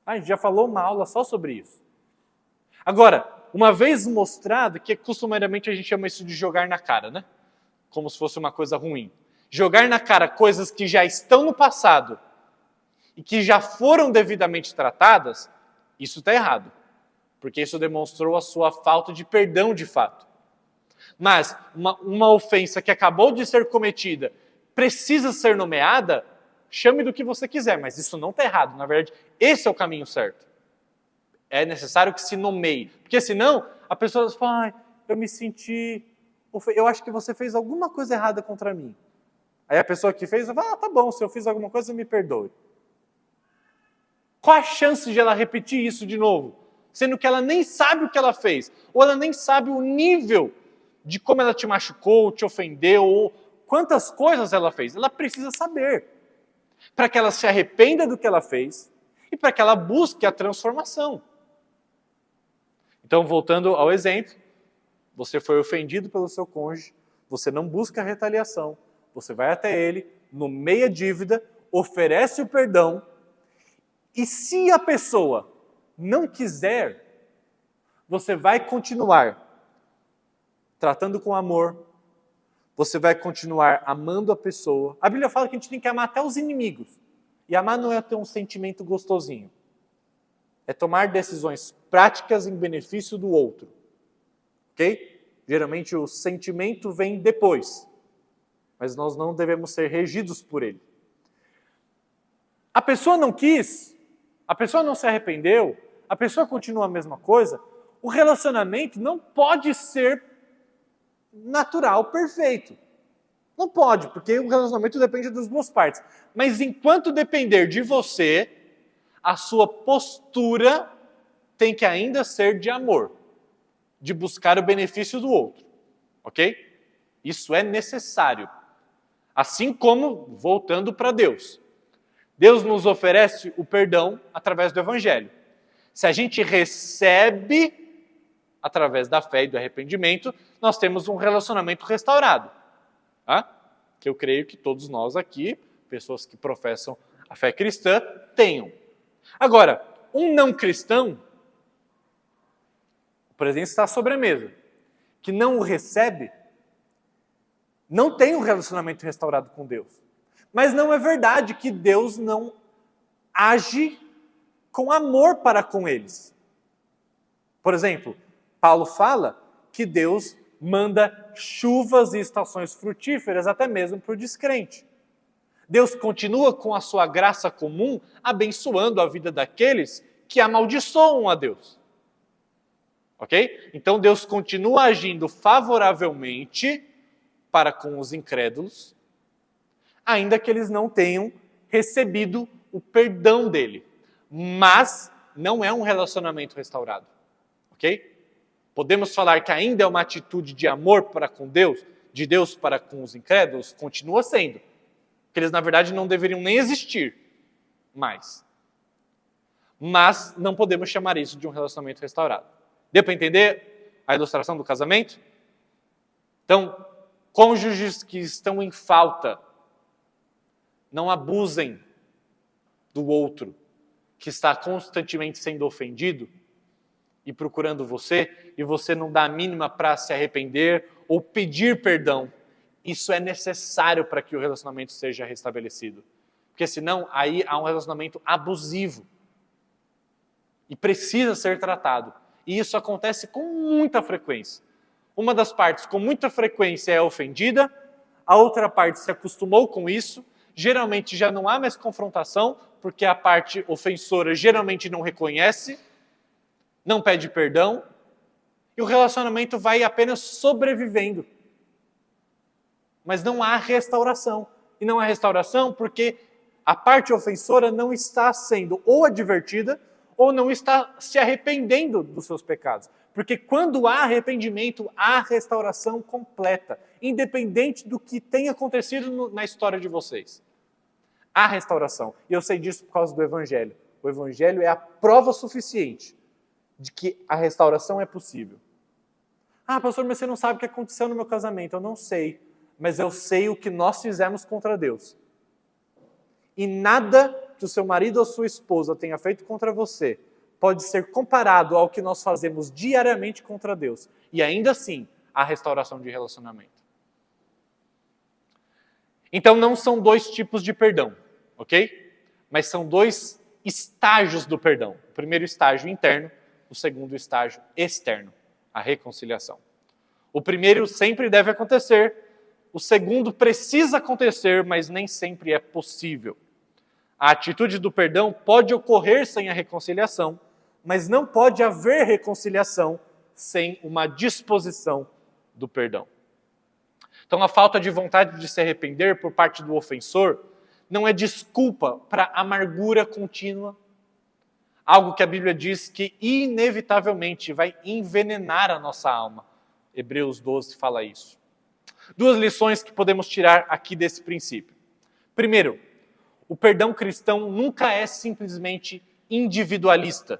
A gente já falou uma aula só sobre isso. Agora, uma vez mostrado, que costumariamente a gente chama isso de jogar na cara, né? Como se fosse uma coisa ruim. Jogar na cara coisas que já estão no passado e que já foram devidamente tratadas, isso está errado. Porque isso demonstrou a sua falta de perdão de fato. Mas uma ofensa que acabou de ser cometida precisa ser nomeada, chame do que você quiser, mas isso não está errado. Na verdade, esse é o caminho certo. É necessário que se nomeie. Porque senão, a pessoa fala, eu me senti... Eu acho que você fez alguma coisa errada contra mim. Aí a pessoa que fez, fala, tá bom, se eu fiz alguma coisa, me perdoe. Qual a chance de ela repetir isso de novo? Sendo que ela nem sabe o que ela fez. Ou ela nem sabe o nível de como ela te machucou, te ofendeu, ou quantas coisas ela fez. Ela precisa saber. Para que ela se arrependa do que ela fez e para que ela busque a transformação. Então, voltando ao exemplo, você foi ofendido pelo seu cônjuge, você não busca a retaliação, você vai até ele, nomeia a dívida, oferece o perdão, e se a pessoa não quiser, você vai continuar tratando com amor, você vai continuar amando a pessoa. A Bíblia fala que a gente tem que amar até os inimigos. E amar não é ter um sentimento gostosinho. É tomar decisões práticas em benefício do outro. Ok? Geralmente o sentimento vem depois. Mas nós não devemos ser regidos por ele. A pessoa não quis, a pessoa não se arrependeu, a pessoa continua a mesma coisa, o relacionamento não pode ser natural, perfeito. Não pode, porque o relacionamento depende das duas partes. Mas enquanto depender de você, a sua postura tem que ainda ser de amor, de buscar o benefício do outro. Ok? Isso é necessário. Assim como, voltando para Deus, Deus nos oferece o perdão através do Evangelho. Se a gente recebe através da fé e do arrependimento, nós temos um relacionamento restaurado. Tá? Que eu creio que todos nós aqui, pessoas que professam a fé cristã, tenham. Agora, um não cristão, o presente está sobre a mesa, que não o recebe, não tem um relacionamento restaurado com Deus. Mas não é verdade que Deus não age com amor para com eles. Por exemplo, Paulo fala que Deus manda chuvas e estações frutíferas até mesmo para o descrente. Deus continua com a sua graça comum abençoando a vida daqueles que amaldiçoam a Deus. Ok? Então Deus continua agindo favoravelmente para com os incrédulos, ainda que eles não tenham recebido o perdão dele. Mas não é um relacionamento restaurado. Ok? Podemos falar que ainda é uma atitude de amor para com Deus, de Deus para com os incrédulos? Continua sendo. Porque eles, na verdade, não deveriam nem existir mais. Mas não podemos chamar isso de um relacionamento restaurado. Deu para entender a ilustração do casamento? Então, cônjuges que estão em falta, não abusem do outro, que está constantemente sendo ofendido e procurando você, e você não dá a mínima para se arrepender ou pedir perdão. Isso é necessário para que o relacionamento seja restabelecido. Porque senão, aí há um relacionamento abusivo. E precisa ser tratado. E isso acontece com muita frequência. Uma das partes com muita frequência é ofendida, a outra parte se acostumou com isso, geralmente já não há mais confrontação, porque a parte ofensora geralmente não reconhece, não pede perdão, e o relacionamento vai apenas sobrevivendo. Mas não há restauração. E não há restauração porque a parte ofensora não está sendo ou advertida ou não está se arrependendo dos seus pecados. Porque quando há arrependimento, há restauração completa, independente do que tenha acontecido na história de vocês. Há restauração. E eu sei disso por causa do Evangelho. O Evangelho é a prova suficiente de que a restauração é possível. Ah, pastor, mas você não sabe o que aconteceu no meu casamento. Eu não sei, mas eu sei o que nós fizemos contra Deus. E nada que o seu marido ou sua esposa tenha feito contra você pode ser comparado ao que nós fazemos diariamente contra Deus. E ainda assim, há restauração de relacionamento. Então não são dois tipos de perdão, ok? Mas são dois estágios do perdão. O primeiro estágio interno, o segundo estágio externo, a reconciliação. O primeiro sempre deve acontecer, o segundo precisa acontecer, mas nem sempre é possível. A atitude do perdão pode ocorrer sem a reconciliação, mas não pode haver reconciliação sem uma disposição do perdão. Então, a falta de vontade de se arrepender por parte do ofensor não é desculpa para amargura contínua, algo que a Bíblia diz que inevitavelmente vai envenenar a nossa alma. Hebreus 12 fala isso. Duas lições que podemos tirar aqui desse princípio. Primeiro, o perdão cristão nunca é simplesmente individualista,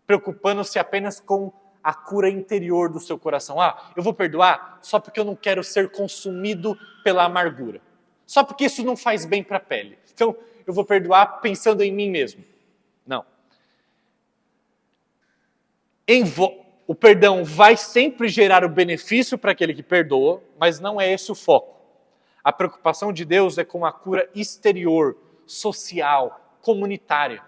preocupando-se apenas com a cura interior do seu coração. Ah, eu vou perdoar só porque eu não quero ser consumido pela amargura. Só porque isso não faz bem para a pele. Então, eu vou perdoar pensando em mim mesmo. Não. O perdão vai sempre gerar o benefício para aquele que perdoa, mas não é esse o foco. A preocupação de Deus é com a cura exterior, social, comunitária.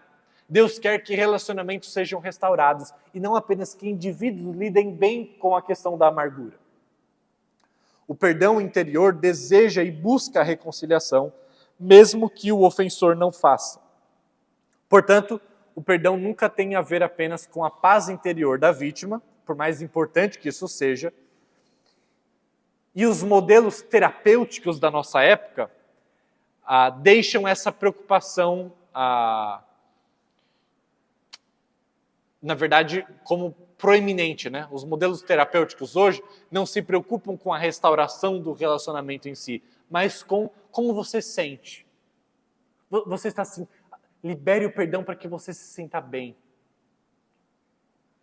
Deus quer que relacionamentos sejam restaurados e não apenas que indivíduos lidem bem com a questão da amargura. O perdão interior deseja e busca a reconciliação, mesmo que o ofensor não faça. Portanto, o perdão nunca tem a ver apenas com a paz interior da vítima, por mais importante que isso seja. E os modelos terapêuticos da nossa época deixam essa preocupação, na verdade, como proeminente, né? Os modelos terapêuticos hoje não se preocupam com a restauração do relacionamento em si, mas com como você sente. Você está assim, libere o perdão para que você se sinta bem.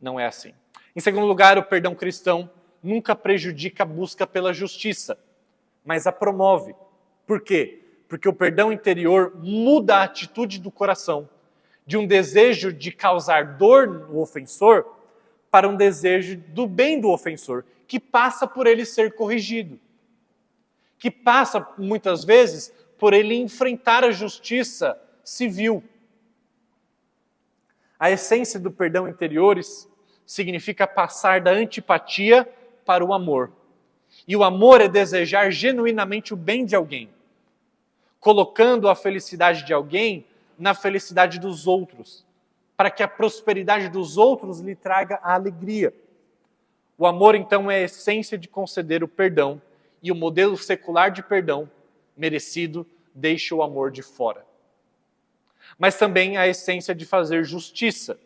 Não é assim. Em segundo lugar, o perdão cristão nunca prejudica a busca pela justiça, mas a promove. Por quê? Porque o perdão interior muda a atitude do coração, de um desejo de causar dor no ofensor, para um desejo do bem do ofensor, que passa por ele ser corrigido, que passa, muitas vezes, por ele enfrentar a justiça civil. A essência do perdão interiores significa passar da antipatia para o amor. E o amor é desejar genuinamente o bem de alguém, colocando a felicidade de alguém na felicidade dos outros, para que a prosperidade dos outros lhe traga a alegria. O amor, então, é a essência de conceder o perdão, e o modelo secular de perdão merecido deixa o amor de fora. Mas também a essência de fazer justiça,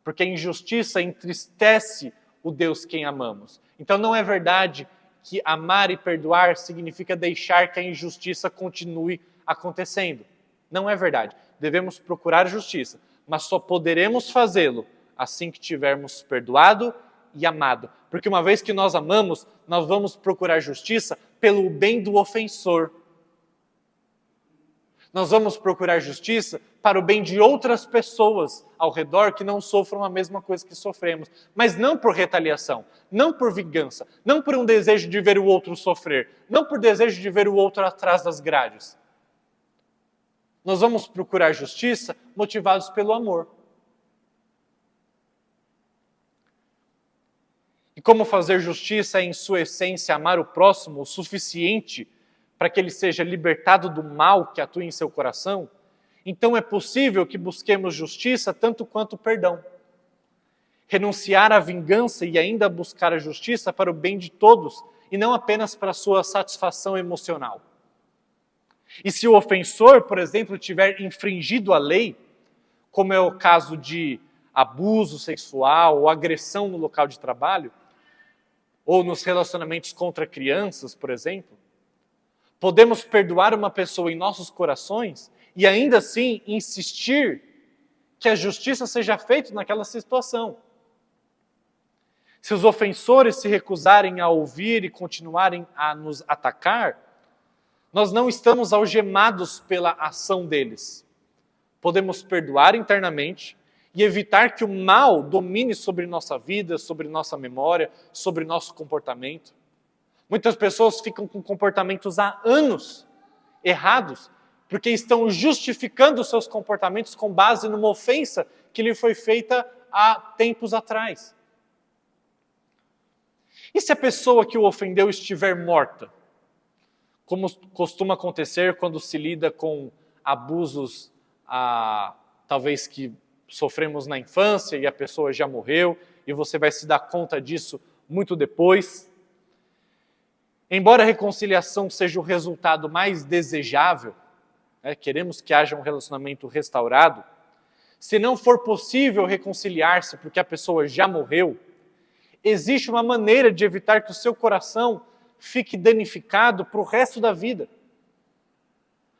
porque a injustiça entristece o Deus quem amamos. Então não é verdade que amar e perdoar significa deixar que a injustiça continue acontecendo. Não é verdade. Devemos procurar justiça, mas só poderemos fazê-lo assim que tivermos perdoado e amado. Porque uma vez que nós amamos, nós vamos procurar justiça pelo bem do ofensor. Nós vamos procurar justiça para o bem de outras pessoas ao redor que não sofram a mesma coisa que sofremos. Mas não por retaliação, não por vingança, não por um desejo de ver o outro sofrer, não por desejo de ver o outro atrás das grades. Nós vamos procurar justiça motivados pelo amor. E como fazer justiça é, em sua essência, amar o próximo o suficiente para que ele seja libertado do mal que atua em seu coração, então é possível que busquemos justiça tanto quanto perdão. Renunciar à vingança e ainda buscar a justiça para o bem de todos e não apenas para a sua satisfação emocional. E se o ofensor, por exemplo, tiver infringido a lei, como é o caso de abuso sexual ou agressão no local de trabalho, ou nos relacionamentos contra crianças, por exemplo, podemos perdoar uma pessoa em nossos corações e ainda assim insistir que a justiça seja feita naquela situação. Se os ofensores se recusarem a ouvir e continuarem a nos atacar, nós não estamos algemados pela ação deles. Podemos perdoar internamente e evitar que o mal domine sobre nossa vida, sobre nossa memória, sobre nosso comportamento. Muitas pessoas ficam com comportamentos há anos errados, porque estão justificando seus comportamentos com base numa ofensa que lhe foi feita há tempos atrás. E se a pessoa que o ofendeu estiver morta? Como costuma acontecer quando se lida com abusos, talvez que sofremos na infância e a pessoa já morreu, e você vai se dar conta disso muito depois. Embora a reconciliação seja o resultado mais desejável, queremos que haja um relacionamento restaurado, se não for possível reconciliar-se porque a pessoa já morreu, existe uma maneira de evitar que o seu coração fique danificado para o resto da vida.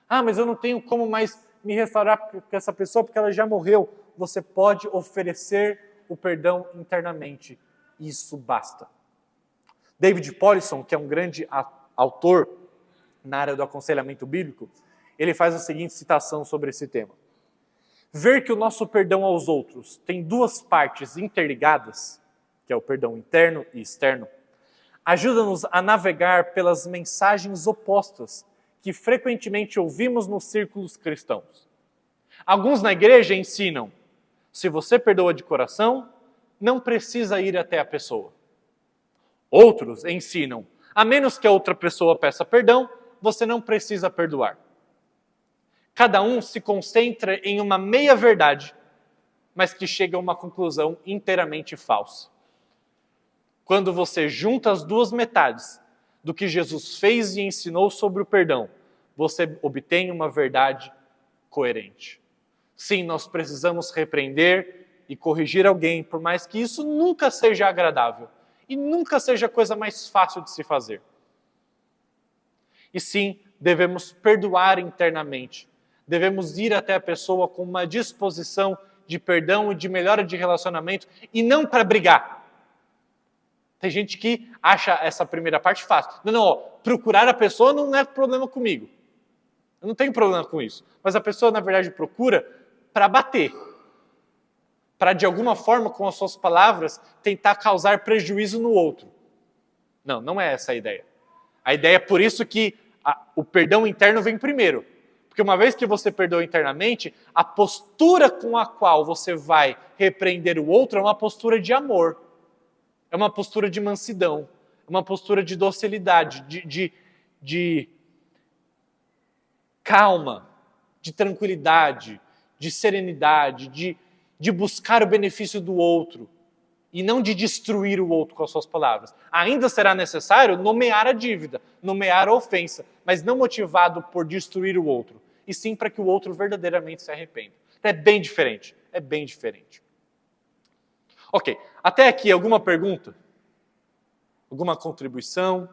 Mas eu não tenho como mais me restaurar com essa pessoa porque ela já morreu. Você pode oferecer o perdão internamente. Isso basta. David Powlison, que é um grande autor na área do aconselhamento bíblico, ele faz a seguinte citação sobre esse tema. Ver que o nosso perdão aos outros tem duas partes interligadas, que é o perdão interno e externo, ajuda-nos a navegar pelas mensagens opostas que frequentemente ouvimos nos círculos cristãos. Alguns na igreja ensinam: se você perdoa de coração, não precisa ir até a pessoa. Outros ensinam: a menos que a outra pessoa peça perdão, você não precisa perdoar. Cada um se concentra em uma meia-verdade, mas que chega a uma conclusão inteiramente falsa. Quando você junta as duas metades do que Jesus fez e ensinou sobre o perdão, você obtém uma verdade coerente. Sim, nós precisamos repreender e corrigir alguém, por mais que isso nunca seja agradável e nunca seja a coisa mais fácil de se fazer. E sim, devemos perdoar internamente. Devemos ir até a pessoa com uma disposição de perdão e de melhora de relacionamento e não para brigar. Tem gente que acha essa primeira parte fácil. Não, procurar a pessoa não é problema comigo. Eu não tenho problema com isso. Mas a pessoa, na verdade, procura para bater. Para, de alguma forma, com as suas palavras, tentar causar prejuízo no outro. Não é essa a ideia. A ideia é por isso que o perdão interno vem primeiro. Porque uma vez que você perdoa internamente, a postura com a qual você vai repreender o outro é uma postura de amor. É uma postura de mansidão. É uma postura de docilidade, de calma, de tranquilidade, de serenidade, de buscar o benefício do outro e não de destruir o outro com as suas palavras. Ainda será necessário nomear a dívida, nomear a ofensa, mas não motivado por destruir o outro, e sim para que o outro verdadeiramente se arrependa. É bem diferente, é bem diferente. Ok, até aqui alguma pergunta? Alguma contribuição?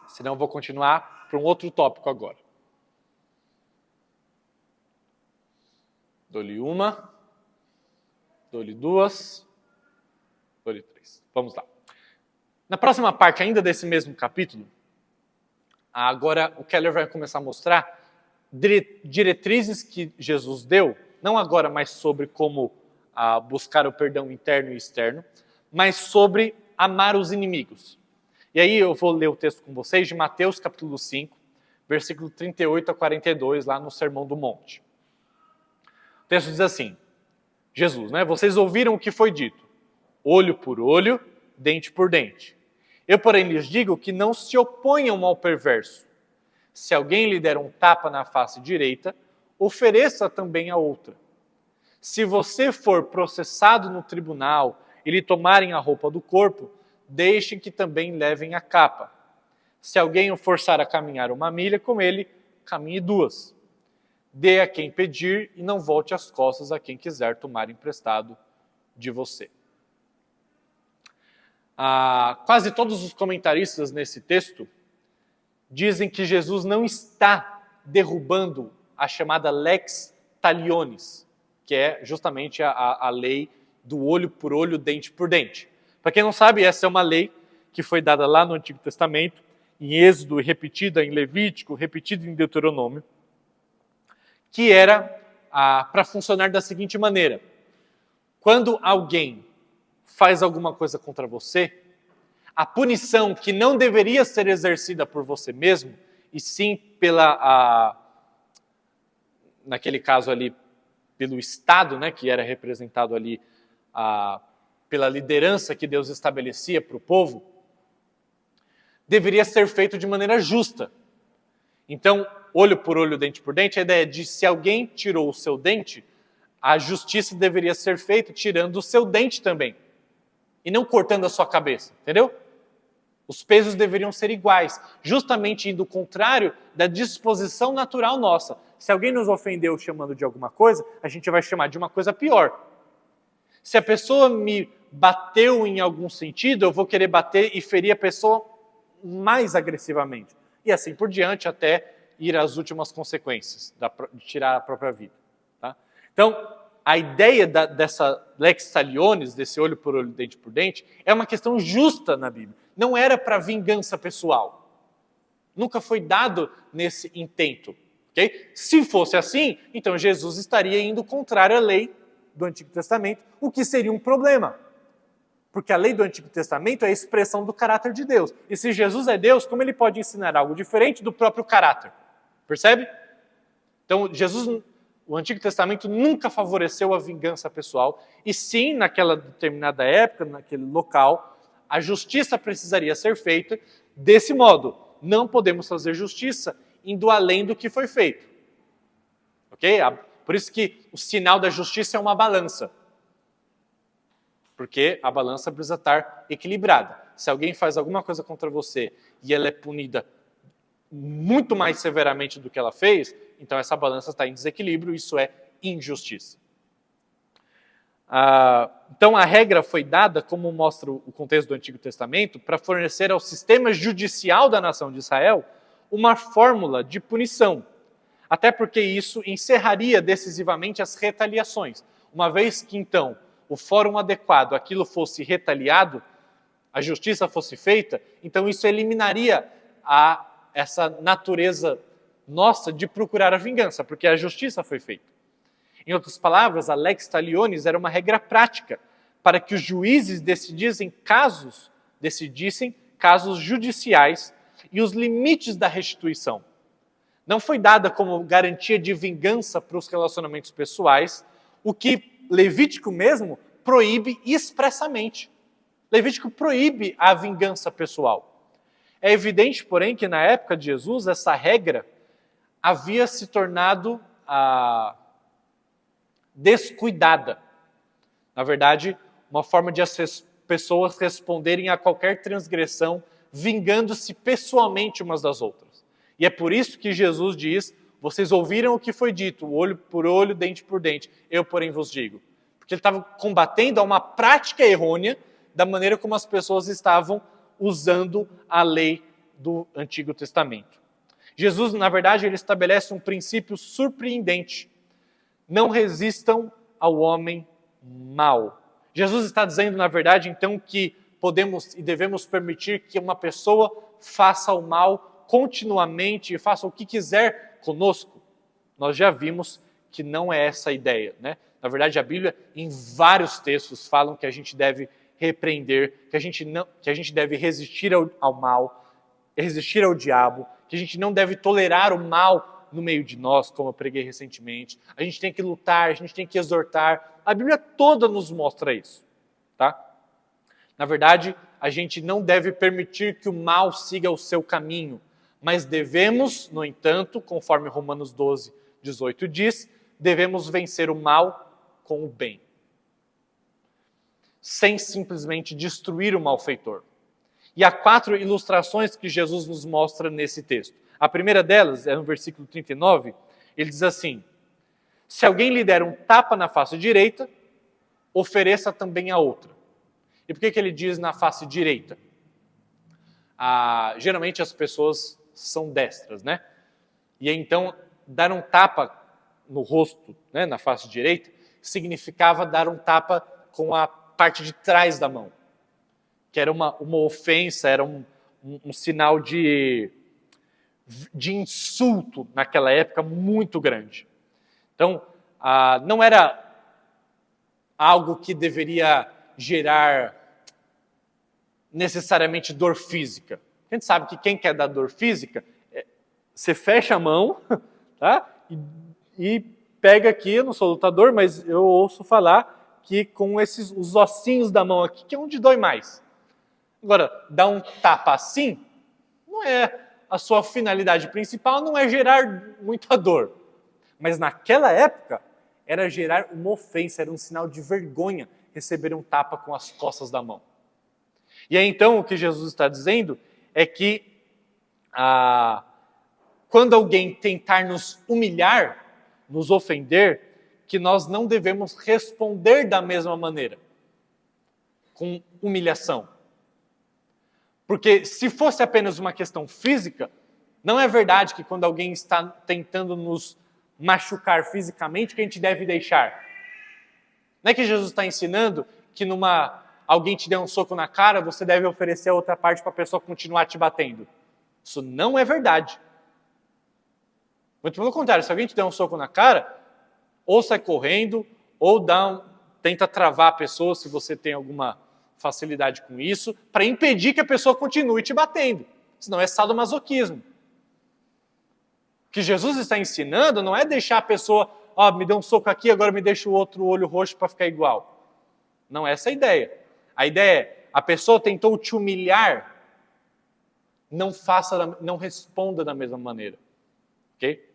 Senão eu vou continuar para um outro tópico agora. Dou-lhe uma, dou-lhe duas, dou-lhe três. Vamos lá. Na próxima parte ainda desse mesmo capítulo, agora o Keller vai começar a mostrar diretrizes que Jesus deu, não agora mais sobre como buscar o perdão interno e externo, mas sobre amar os inimigos. E aí eu vou ler o texto com vocês de Mateus capítulo 5, versículo 38 a 42, lá no Sermão do Monte. O texto diz assim, Jesus, vocês ouviram o que foi dito, olho por olho, dente por dente. Eu, porém, lhes digo que não se oponham ao perverso. Se alguém lhe der um tapa na face direita, ofereça também a outra. Se você for processado no tribunal e lhe tomarem a roupa do corpo, deixem que também levem a capa. Se alguém o forçar a caminhar 1 milha com ele, caminhe 2. Dê a quem pedir e não volte as costas a quem quiser tomar emprestado de você. Quase todos os comentaristas nesse texto dizem que Jesus não está derrubando a chamada lex talionis, que é justamente a lei do olho por olho, dente por dente. Para quem não sabe, essa é uma lei que foi dada lá no Antigo Testamento, em Êxodo, repetida em Levítico, repetida em Deuteronômio, que era para funcionar da seguinte maneira. Quando alguém faz alguma coisa contra você, a punição que não deveria ser exercida por você mesmo, e sim naquele caso ali, pelo Estado, que era representado ali pela liderança que Deus estabelecia para o povo, deveria ser feito de maneira justa. Então, olho por olho, dente por dente, a ideia é de se alguém tirou o seu dente, a justiça deveria ser feita tirando o seu dente também, e não cortando a sua cabeça, entendeu? Os pesos deveriam ser iguais, justamente indo ao contrário da disposição natural nossa. Se alguém nos ofendeu chamando de alguma coisa, a gente vai chamar de uma coisa pior. Se a pessoa me bateu em algum sentido, eu vou querer bater e ferir a pessoa mais agressivamente. E assim por diante, até ir às últimas consequências de tirar a própria vida. Tá? Então, a ideia dessa lex talionis, desse olho por olho, dente por dente, é uma questão justa na Bíblia. Não era para vingança pessoal. Nunca foi dado nesse intento. Okay? Se fosse assim, então Jesus estaria indo contrário à lei do Antigo Testamento, o que seria um problema. Porque a lei do Antigo Testamento é a expressão do caráter de Deus. E se Jesus é Deus, como ele pode ensinar algo diferente do próprio caráter? Percebe? Então, o Antigo Testamento nunca favoreceu a vingança pessoal. E sim, naquela determinada época, naquele local, a justiça precisaria ser feita desse modo. Não podemos fazer justiça indo além do que foi feito. Ok? Por isso que o sinal da justiça é uma balança. Porque a balança precisa estar equilibrada. Se alguém faz alguma coisa contra você e ela é punida muito mais severamente do que ela fez, então essa balança está em desequilíbrio, isso é injustiça. Então a regra foi dada, como mostra o contexto do Antigo Testamento, para fornecer ao sistema judicial da nação de Israel uma fórmula de punição. Até porque isso encerraria decisivamente as retaliações. Uma vez que então o fórum adequado, aquilo fosse retaliado, a justiça fosse feita, então isso eliminaria essa natureza nossa de procurar a vingança, porque a justiça foi feita. Em outras palavras, a lex talionis era uma regra prática para que os juízes decidissem casos judiciais e os limites da restituição. Não foi dada como garantia de vingança para os relacionamentos pessoais, o que Levítico mesmo proíbe expressamente. Levítico proíbe a vingança pessoal. É evidente, porém, que na época de Jesus, essa regra havia se tornado descuidada. Na verdade, uma forma de as pessoas responderem a qualquer transgressão, vingando-se pessoalmente umas das outras. E é por isso que Jesus diz, vocês ouviram o que foi dito, olho por olho, dente por dente, eu porém vos digo. Porque ele estava combatendo uma prática errônea da maneira como as pessoas estavam usando a lei do Antigo Testamento. Jesus, na verdade, ele estabelece um princípio surpreendente. Não resistam ao homem mau. Jesus está dizendo, na verdade, então, que podemos e devemos permitir que uma pessoa faça o mal continuamente e faça o que quiser conosco. Nós já vimos que não é essa a ideia, né? Na verdade, a Bíblia, em vários textos, falam que a gente deve repreender, que a gente deve resistir ao mal, resistir ao diabo, que a gente não deve tolerar o mal no meio de nós, como eu preguei recentemente. A gente tem que lutar, a gente tem que exortar. A Bíblia toda nos mostra isso, tá? Na verdade, a gente não deve permitir que o mal siga o seu caminho, mas devemos, no entanto, conforme Romanos 12, 18 diz, devemos vencer o mal com o bem, sem simplesmente destruir o malfeitor. E há 4 ilustrações que Jesus nos mostra nesse texto. A primeira delas é no versículo 39, ele diz assim, se alguém lhe der um tapa na face direita, ofereça também a outra. E por que ele diz na face direita? Geralmente as pessoas são destras, né? E então, dar um tapa no rosto, né, na face direita, significava dar um tapa com a parte de trás da mão. Que era uma ofensa, era um sinal de insulto naquela época muito grande. Então, não era algo que deveria gerar necessariamente dor física. A gente sabe que quem quer dar dor física, você fecha a mão, tá? E pega aqui, eu não sou lutador, mas eu ouço falar que com os ossinhos da mão aqui, que é onde dói mais. Agora, dar um tapa assim, não é a sua finalidade principal, não é gerar muita dor. Mas naquela época, era gerar uma ofensa, era um sinal de vergonha receber um tapa com as costas da mão. E aí então o que Jesus está dizendo é que quando alguém tentar nos humilhar, nos ofender, que nós não devemos responder da mesma maneira, com humilhação. Porque se fosse apenas uma questão física, não é verdade que quando alguém está tentando nos machucar fisicamente, que a gente deve deixar. Não é que Jesus está ensinando que alguém te der um soco na cara, você deve oferecer a outra parte para a pessoa continuar te batendo. Isso não é verdade. Muito pelo contrário, se alguém te der um soco na cara, ou sai correndo, ou tenta travar a pessoa se você tem alguma facilidade com isso para impedir que a pessoa continue te batendo. Senão é sadomasoquismo. O que Jesus está ensinando não é deixar a pessoa, me deu um soco aqui, agora me deixa o outro olho roxo para ficar igual. Não é essa a ideia. A ideia é, a pessoa tentou te humilhar, não responda da mesma maneira. Ok?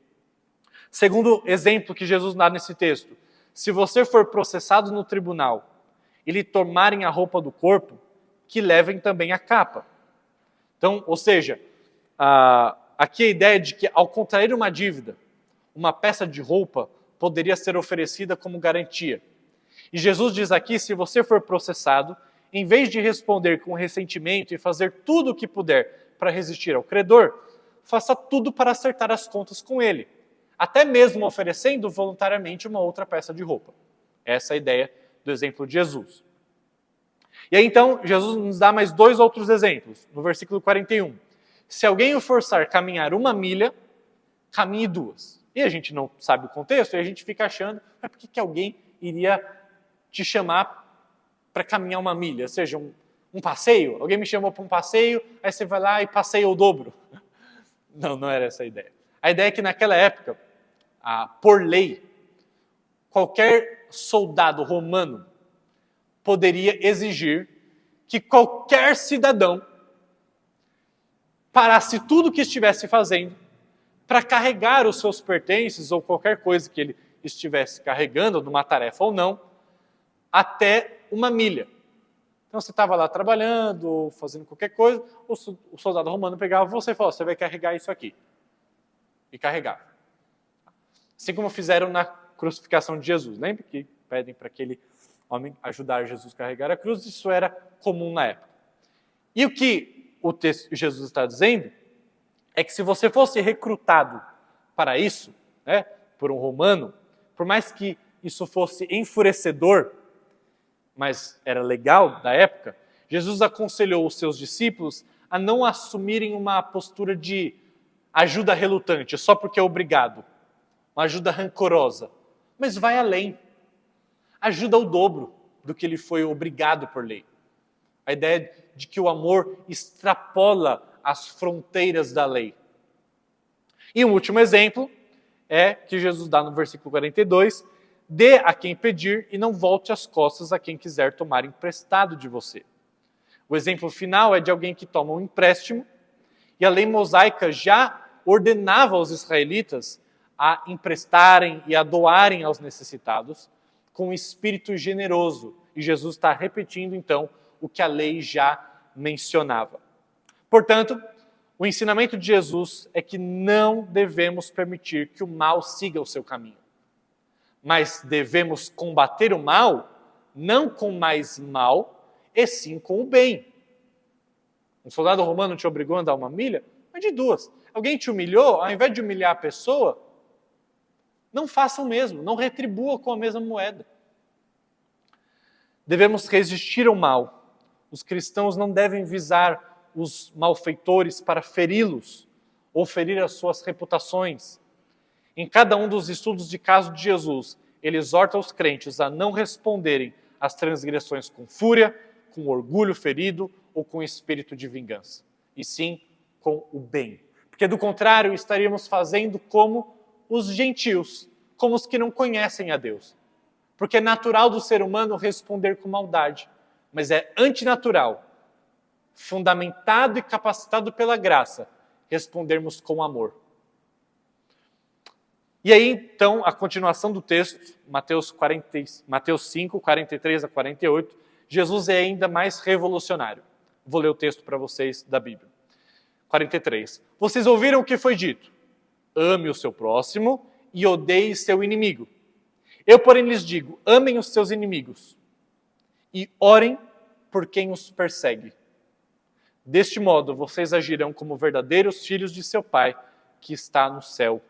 Segundo exemplo que Jesus dá nesse texto, se você for processado no tribunal e lhe tomarem a roupa do corpo, que levem também a capa. Então, ou seja, aqui a ideia de que, ao contrair uma dívida, uma peça de roupa poderia ser oferecida como garantia. E Jesus diz aqui, se você for processado, em vez de responder com ressentimento e fazer tudo o que puder para resistir ao credor, faça tudo para acertar as contas com ele, até mesmo oferecendo voluntariamente uma outra peça de roupa. Essa é a ideia do exemplo de Jesus. E aí então, Jesus nos dá mais 2 outros exemplos, no versículo 41. Se alguém o forçar a caminhar 1 milha, caminhe 2. E a gente não sabe o contexto, e a gente fica achando, mas por que alguém iria te chamar para caminhar 1 milha? Ou seja, um passeio? Alguém me chamou para um passeio, aí você vai lá e passeia o dobro. Não era essa a ideia. A ideia é que naquela época, por lei, qualquer soldado romano poderia exigir que qualquer cidadão parasse tudo o que estivesse fazendo para carregar os seus pertences ou qualquer coisa que ele estivesse carregando, numa tarefa ou não, até 1 milha. Então você estava lá trabalhando, fazendo qualquer coisa, o soldado romano pegava você e falava, você vai carregar isso aqui. E carregava. Assim como fizeram na crucificação de Jesus. Lembra que pedem para aquele homem ajudar Jesus a carregar a cruz? Isso era comum na época. E o que o texto de Jesus está dizendo é que se você fosse recrutado para isso, né, por um romano, por mais que isso fosse enfurecedor, mas era legal da época, Jesus aconselhou os seus discípulos a não assumirem uma postura de ajuda relutante, só porque é obrigado, uma ajuda rancorosa, mas vai além. Ajuda o dobro do que ele foi obrigado por lei. A ideia de que o amor extrapola as fronteiras da lei. E um último exemplo é que Jesus dá no versículo 42, dê a quem pedir e não volte as costas a quem quiser tomar emprestado de você. O exemplo final é de alguém que toma um empréstimo e a lei mosaica já ordenava aos israelitas a emprestarem e a doarem aos necessitados com um espírito generoso. E Jesus está repetindo, então, o que a lei já mencionava. Portanto, o ensinamento de Jesus é que não devemos permitir que o mal siga o seu caminho. Mas devemos combater o mal, não com mais mal, e sim com o bem. Um soldado romano te obrigou a andar 1 milha? Mas de 2. Alguém te humilhou, ao invés de humilhar a pessoa, não faça o mesmo, não retribua com a mesma moeda. Devemos resistir ao mal. Os cristãos não devem visar os malfeitores para feri-los ou ferir as suas reputações. Em cada um dos estudos de caso de Jesus, ele exorta os crentes a não responderem às transgressões com fúria, com orgulho ferido ou com espírito de vingança, e sim com o bem. Porque do contrário, estaríamos fazendo como os gentios, como os que não conhecem a Deus. Porque é natural do ser humano responder com maldade, mas é antinatural, fundamentado e capacitado pela graça, respondermos com amor. E aí, então, a continuação do texto, Mateus 5, 43 a 48, Jesus é ainda mais revolucionário. Vou ler o texto para vocês da Bíblia. 43. Vocês ouviram o que foi dito? Ame o seu próximo e odeie seu inimigo. Eu, porém, lhes digo, amem os seus inimigos e orem por quem os persegue. Deste modo, vocês agirão como verdadeiros filhos de seu Pai, que está no céu.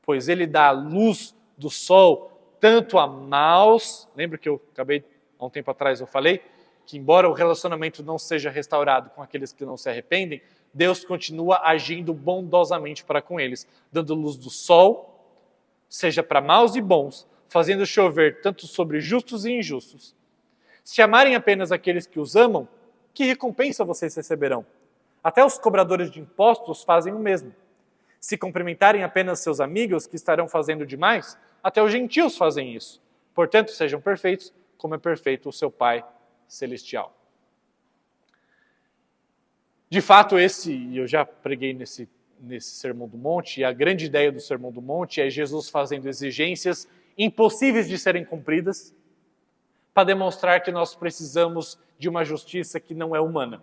Pois ele dá a luz do sol tanto a maus, lembra que eu acabei, há um tempo atrás eu falei, que embora o relacionamento não seja restaurado com aqueles que não se arrependem, Deus continua agindo bondosamente para com eles, dando luz do sol, seja para maus e bons, fazendo chover tanto sobre justos e injustos. Se amarem apenas aqueles que os amam, que recompensa vocês receberão? Até os cobradores de impostos fazem o mesmo. Se cumprimentarem apenas seus amigos que estarão fazendo demais, até os gentios fazem isso. Portanto, sejam perfeitos, como é perfeito o seu Pai Celestial. De fato, eu já preguei nesse Sermão do Monte, e a grande ideia do Sermão do Monte é Jesus fazendo exigências impossíveis de serem cumpridas, para demonstrar que nós precisamos de uma justiça que não é humana.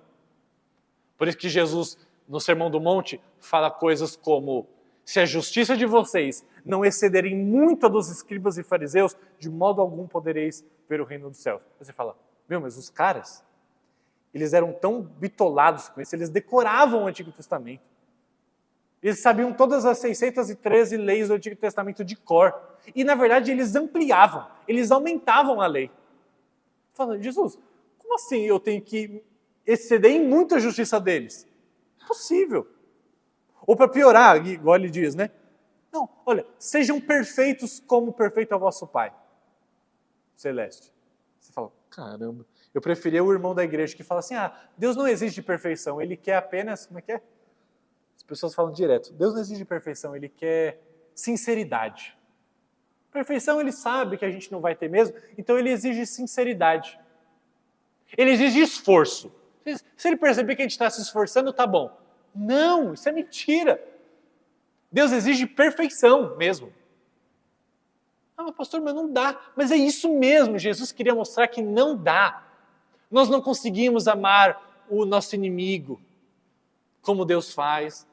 Por isso que Jesus, no Sermão do Monte, fala coisas como: se a justiça de vocês não excederem muito a dos escribas e fariseus, de modo algum podereis ver o reino dos céus. Aí você fala: mas os caras, eles eram tão bitolados com isso, eles decoravam o Antigo Testamento. Eles sabiam todas as 613 leis do Antigo Testamento de cor. E, na verdade, eles ampliavam, eles aumentavam a lei. Fala: Jesus, como assim eu tenho que exceder em muito a justiça deles? Impossível. Ou para piorar, igual ele diz, né? Não, olha, sejam perfeitos como perfeito é o vosso Pai Celeste. Você fala: caramba, eu preferia o irmão da igreja que fala assim: Deus não exige perfeição, Ele quer apenas, como é que é? As pessoas falam direto: Deus não exige perfeição, Ele quer sinceridade. Perfeição Ele sabe que a gente não vai ter mesmo, então Ele exige sinceridade. Ele exige esforço. Se Ele perceber que a gente está se esforçando, tá bom. Não, isso é mentira. Deus exige perfeição mesmo. Mas pastor, não dá. Mas é isso mesmo, Jesus queria mostrar que não dá. Nós não conseguimos amar o nosso inimigo como Deus faz.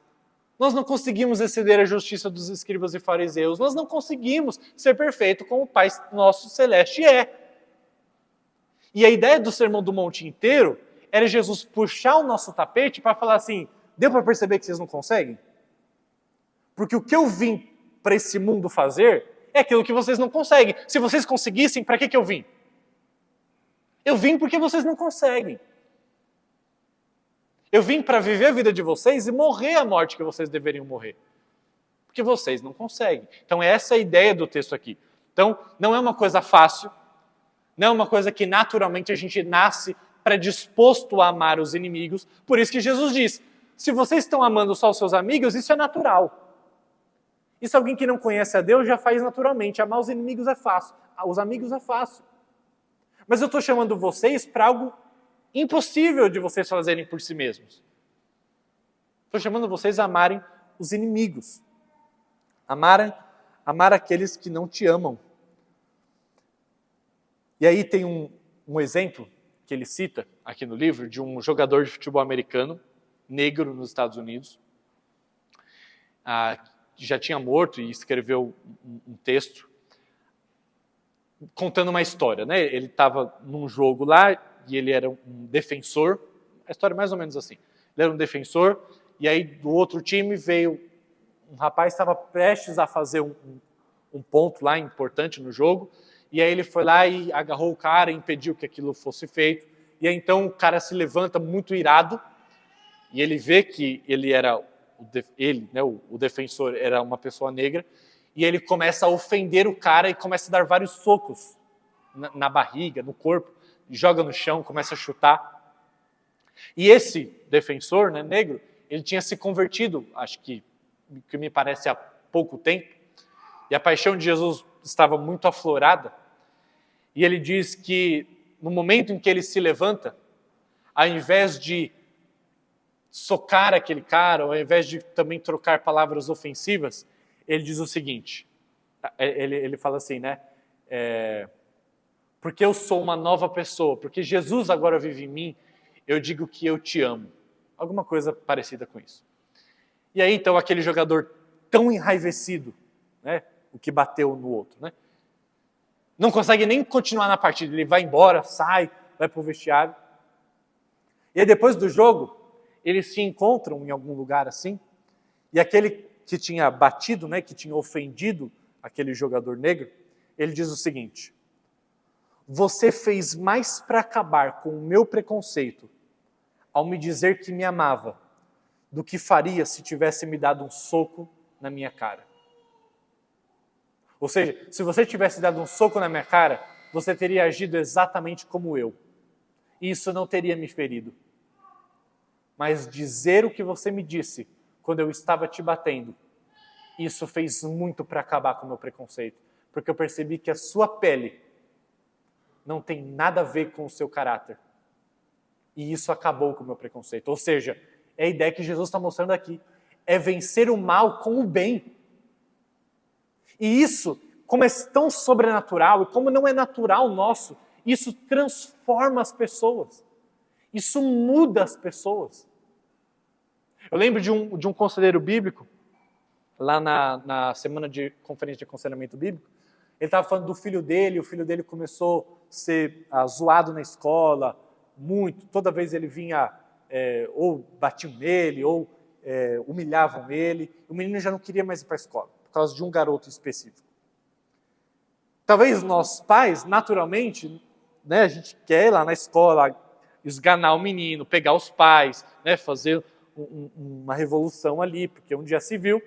Nós não conseguimos exceder a justiça dos escribas e fariseus. Nós não conseguimos ser perfeito como o Pai nosso celeste é. E a ideia do Sermão do Monte inteiro era Jesus puxar o nosso tapete para falar assim: deu para perceber que vocês não conseguem? Porque o que eu vim para esse mundo fazer é aquilo que vocês não conseguem. Se vocês conseguissem, para que eu vim? Eu vim porque vocês não conseguem. Eu vim para viver a vida de vocês e morrer a morte que vocês deveriam morrer. Porque vocês não conseguem. Então essa é a ideia do texto aqui. Então não é uma coisa fácil, não é uma coisa que naturalmente a gente nasce predisposto a amar os inimigos. Por isso que Jesus diz: se vocês estão amando só os seus amigos, isso é natural. Isso alguém que não conhece a Deus já faz naturalmente. Amar os inimigos é fácil, os amigos é fácil. Mas eu estou chamando vocês para algo impossível de vocês fazerem por si mesmos. Estou chamando vocês a amarem os inimigos. Amar aqueles que não te amam. E aí tem um exemplo que ele cita aqui no livro de um jogador de futebol americano, negro nos Estados Unidos, que já tinha morto e escreveu um texto contando uma história, né? Ele estava num jogo lá e ele era um defensor, a história é mais ou menos assim. Ele era um defensor e aí do outro time veio um rapaz que estava prestes a fazer um ponto lá importante no jogo, e aí ele foi lá e agarrou o cara e impediu que aquilo fosse feito. E aí então o cara se levanta muito irado e ele vê que ele era o defensor era uma pessoa negra, e ele começa a ofender o cara e começa a dar vários socos na barriga, no corpo, joga no chão, começa a chutar. E esse defensor, né, negro, ele tinha se convertido, acho que me parece há pouco tempo, e a paixão de Jesus estava muito aflorada, e ele diz que no momento em que ele se levanta, ao invés de socar aquele cara, ao invés de também trocar palavras ofensivas, ele diz o seguinte, ele fala assim, né? Porque eu sou uma nova pessoa, porque Jesus agora vive em mim, eu digo que eu te amo. Alguma coisa parecida com isso. E aí, então, aquele jogador tão enraivecido, né? O que bateu no outro, né? Não consegue nem continuar na partida, ele vai embora, sai, vai para o vestiário. E aí, depois do jogo, eles se encontram em algum lugar assim, e aquele que tinha batido, né, que tinha ofendido aquele jogador negro, ele diz o seguinte: você fez mais para acabar com o meu preconceito ao me dizer que me amava do que faria se tivesse me dado um soco na minha cara. Ou seja, se você tivesse dado um soco na minha cara, você teria agido exatamente como eu. E isso não teria me ferido. Mas dizer o que você me disse quando eu estava te batendo, isso fez muito para acabar com o meu preconceito. Porque eu percebi que a sua pele não tem nada a ver com o seu caráter. E isso acabou com o meu preconceito. Ou seja, é a ideia que Jesus está mostrando aqui. É vencer o mal com o bem. E isso, como é tão sobrenatural e como não é natural nosso, isso transforma as pessoas. Isso muda as pessoas. Eu lembro de um conselheiro bíblico, lá na semana de conferência de aconselhamento bíblico, ele estava falando do filho dele, o filho dele começou a ser zoado na escola, muito, toda vez ele vinha, ou batiam nele, ou humilhavam ele, o menino já não queria mais ir para a escola, por causa de um garoto específico. Talvez nós pais, naturalmente, né, a gente quer ir lá na escola, esganar o menino, pegar os pais, né, fazer uma revolução ali, porque um dia se viu.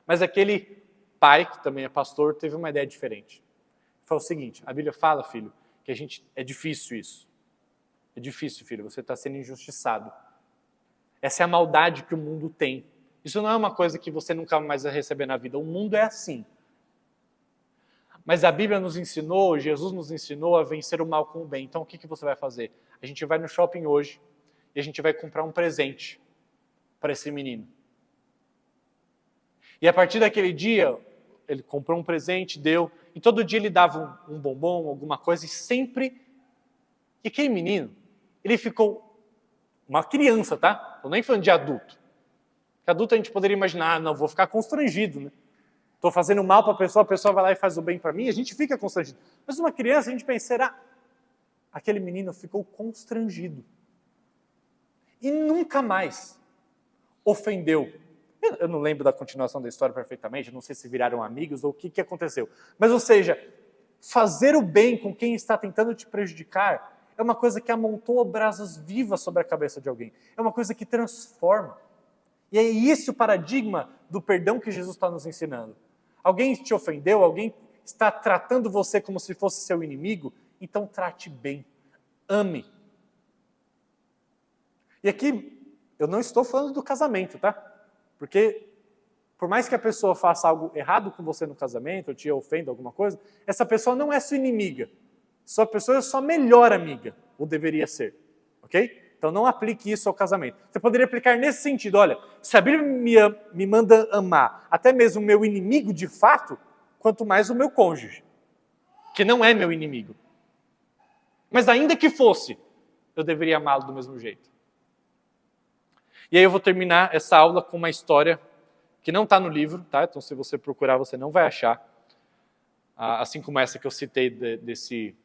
Mas aquele pai, que também é pastor, teve uma ideia diferente. Ele falou o seguinte: a Bíblia fala, filho, que é difícil isso. É difícil, filho, você está sendo injustiçado. Essa é a maldade que o mundo tem. Isso não é uma coisa que você nunca mais vai receber na vida. O mundo é assim. Mas a Bíblia nos ensinou, Jesus nos ensinou a vencer o mal com o bem. Então o que você vai fazer? A gente vai no shopping hoje e a gente vai comprar um presente para esse menino. E a partir daquele dia, ele comprou um presente, deu, e todo dia ele dava um bombom, alguma coisa, e sempre... E aquele menino, ele ficou uma criança, tá? Estou nem falando de adulto. Porque adulto a gente poderia imaginar, não, vou ficar constrangido, né? Estou fazendo mal para a pessoa vai lá e faz o bem para mim, a gente fica constrangido. Mas uma criança, a gente pensa, será? Aquele menino ficou constrangido. E nunca mais ofendeu. Eu não lembro da continuação da história perfeitamente, não sei se viraram amigos ou o que aconteceu. Mas, ou seja, fazer o bem com quem está tentando te prejudicar é uma coisa que amontoa brasas vivas sobre a cabeça de alguém. É uma coisa que transforma. E é esse o paradigma do perdão que Jesus está nos ensinando. Alguém te ofendeu, alguém está tratando você como se fosse seu inimigo, então trate bem, ame. E aqui, eu não estou falando do casamento, tá? Porque, por mais que a pessoa faça algo errado com você no casamento, ou te ofenda alguma coisa, essa pessoa não é sua inimiga. Essa pessoa é sua melhor amiga, ou deveria ser, ok? Então não aplique isso ao casamento. Você poderia aplicar nesse sentido, olha, se a Bíblia me manda amar até mesmo o meu inimigo de fato, quanto mais o meu cônjuge, que não é meu inimigo. Mas ainda que fosse, eu deveria amá-lo do mesmo jeito. E aí eu vou terminar essa aula com uma história que não está no livro, tá? Então se você procurar, você não vai achar. Assim como essa que eu citei desse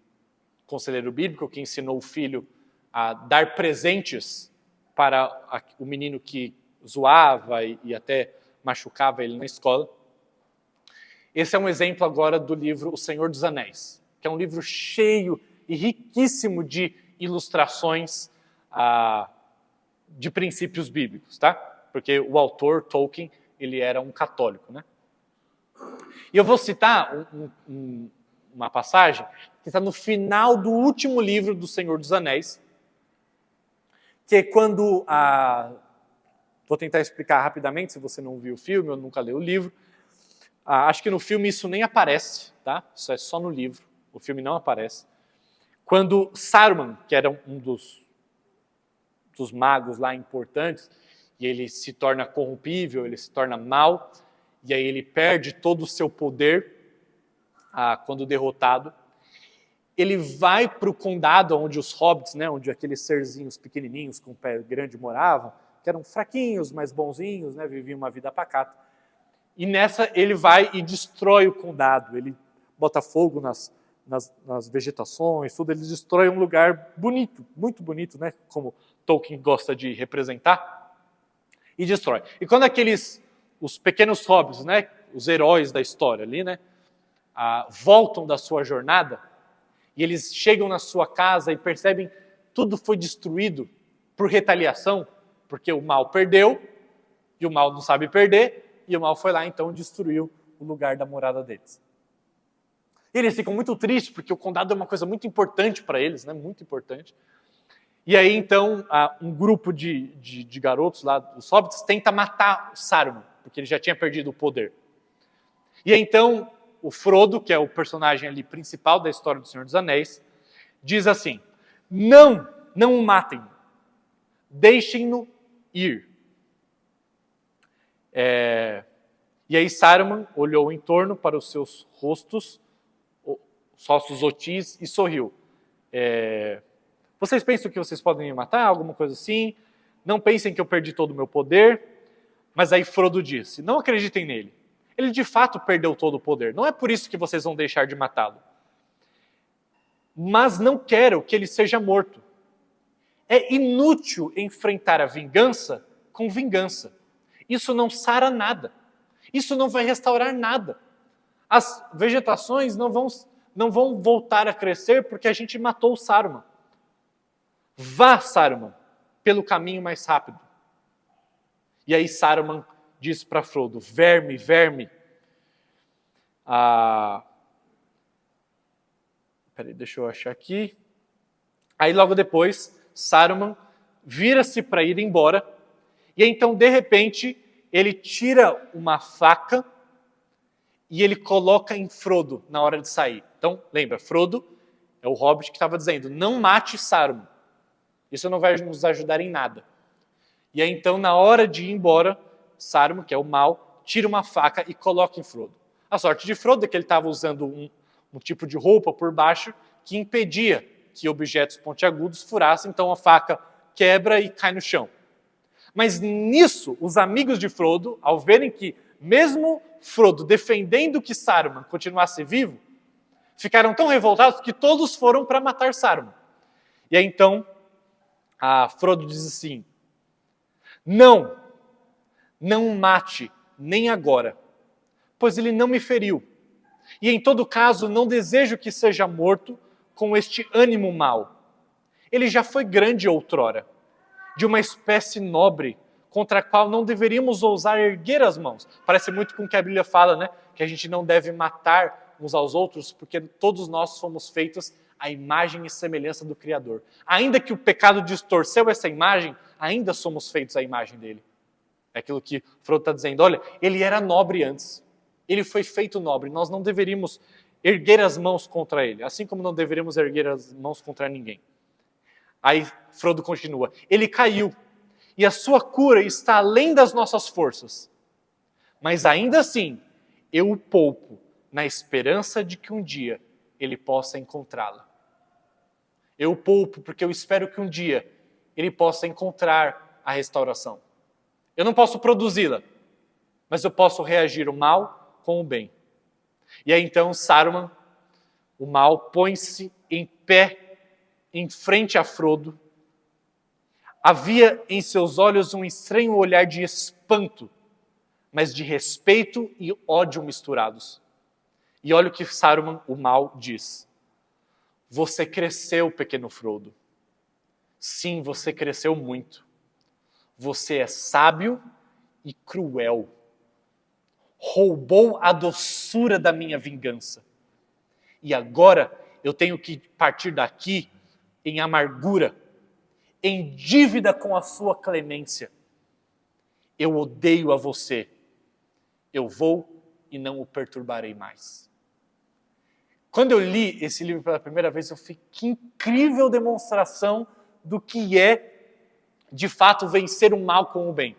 conselheiro bíblico que ensinou o filho a dar presentes para o menino que zoava e até machucava ele na escola. Esse é um exemplo agora do livro O Senhor dos Anéis, que é um livro cheio e riquíssimo de ilustrações de princípios bíblicos, tá? Porque o autor, Tolkien, ele era um católico, né? E eu vou citar uma passagem que está no final do último livro do Senhor dos Anéis, que é quando vou tentar explicar rapidamente, se você não viu o filme ou nunca leu o livro. Acho que no filme isso nem aparece, tá? Isso é só no livro, o filme não aparece. Quando Saruman, que era um dos magos lá importantes, e ele se torna corrompível, ele se torna mau, e aí ele perde todo o seu poder quando derrotado. Ele vai para o condado onde os hobbits, né, onde aqueles serzinhos pequenininhos com pé grande moravam, que eram fraquinhos, mas bonzinhos, né, viviam uma vida pacata. E nessa ele vai e destrói o condado, ele bota fogo nas vegetações, tudo, ele destrói um lugar bonito, muito bonito, né, como Tolkien gosta de representar, e destrói. E quando os pequenos hobbits, né, os heróis da história ali, né, voltam da sua jornada, e eles chegam na sua casa e percebem que tudo foi destruído por retaliação, porque o mal perdeu, e o mal não sabe perder, e o mal foi lá, então, destruiu o lugar da morada deles. E eles ficam muito tristes, porque o condado é uma coisa muito importante para eles, né? Muito importante. E aí, então, um grupo de garotos lá, os hobbits, tenta matar o Saruman, porque ele já tinha perdido o poder. E aí, então, o Frodo, que é o personagem ali principal da história do Senhor dos Anéis, diz assim: não o matem, deixem-no ir. E aí Saruman olhou em torno para os seus rostos, os rostos hotis, e sorriu. Vocês pensam que vocês podem me matar? Alguma coisa assim? Não pensem que eu perdi todo o meu poder. Mas aí Frodo disse: não acreditem nele. Ele de fato perdeu todo o poder. Não é por isso que vocês vão deixar de matá-lo. Mas não quero que ele seja morto. É inútil enfrentar a vingança com vingança. Isso não sara nada. Isso não vai restaurar nada. As vegetações não vão voltar a crescer porque a gente matou o Saruman. Vá, Saruman, pelo caminho mais rápido. E aí Saruman diz para Frodo: verme. Peraí, deixa eu achar aqui. Aí logo depois, Saruman vira-se para ir embora. E então, de repente, ele tira uma faca e ele coloca em Frodo na hora de sair. Então, lembra, Frodo é o hobbit que estava dizendo: não mate Saruman. Isso não vai nos ajudar em nada. E aí, então, na hora de ir embora, Saruman, que é o mal, tira uma faca e coloca em Frodo. A sorte de Frodo é que ele estava usando um tipo de roupa por baixo que impedia que objetos pontiagudos furassem, então a faca quebra e cai no chão. Mas nisso, os amigos de Frodo, ao verem que mesmo Frodo defendendo que Saruman continuasse vivo, ficaram tão revoltados que todos foram para matar Saruman. E aí então, Frodo diz assim: não mate nem agora, pois ele não me feriu. E em todo caso, não desejo que seja morto com este ânimo mau. Ele já foi grande outrora, de uma espécie nobre, contra a qual não deveríamos ousar erguer as mãos. Parece muito com o que a Bíblia fala, né? Que a gente não deve matar uns aos outros, porque todos nós fomos feitos à imagem e semelhança do Criador. Ainda que o pecado distorceu essa imagem, ainda somos feitos à imagem dele. É aquilo que Frodo está dizendo: olha, ele era nobre antes. Ele foi feito nobre. Nós não deveríamos erguer as mãos contra ele, assim como não deveríamos erguer as mãos contra ninguém. Aí Frodo continua: ele caiu, e a sua cura está além das nossas forças. Mas ainda assim, eu o poupo, na esperança de que um dia ele possa encontrá-la. Eu o poupo porque eu espero que um dia ele possa encontrar a restauração. Eu não posso produzi-la, mas eu posso reagir o mal com o bem. E aí então Saruman, o mal, põe-se em pé em frente a Frodo. Havia em seus olhos um estranho olhar de espanto, mas de respeito e ódio misturados. E olha o que Saruman, o mal, diz: você cresceu, pequeno Frodo. Sim, você cresceu muito. Você é sábio e cruel. Roubou a doçura da minha vingança. E agora eu tenho que partir daqui em amargura, em dívida com a sua clemência. Eu odeio a você. Eu vou e não o perturbarei mais. Quando eu li esse livro pela primeira vez, eu fiquei: que incrível demonstração do que é, de fato, vencer o mal com o bem.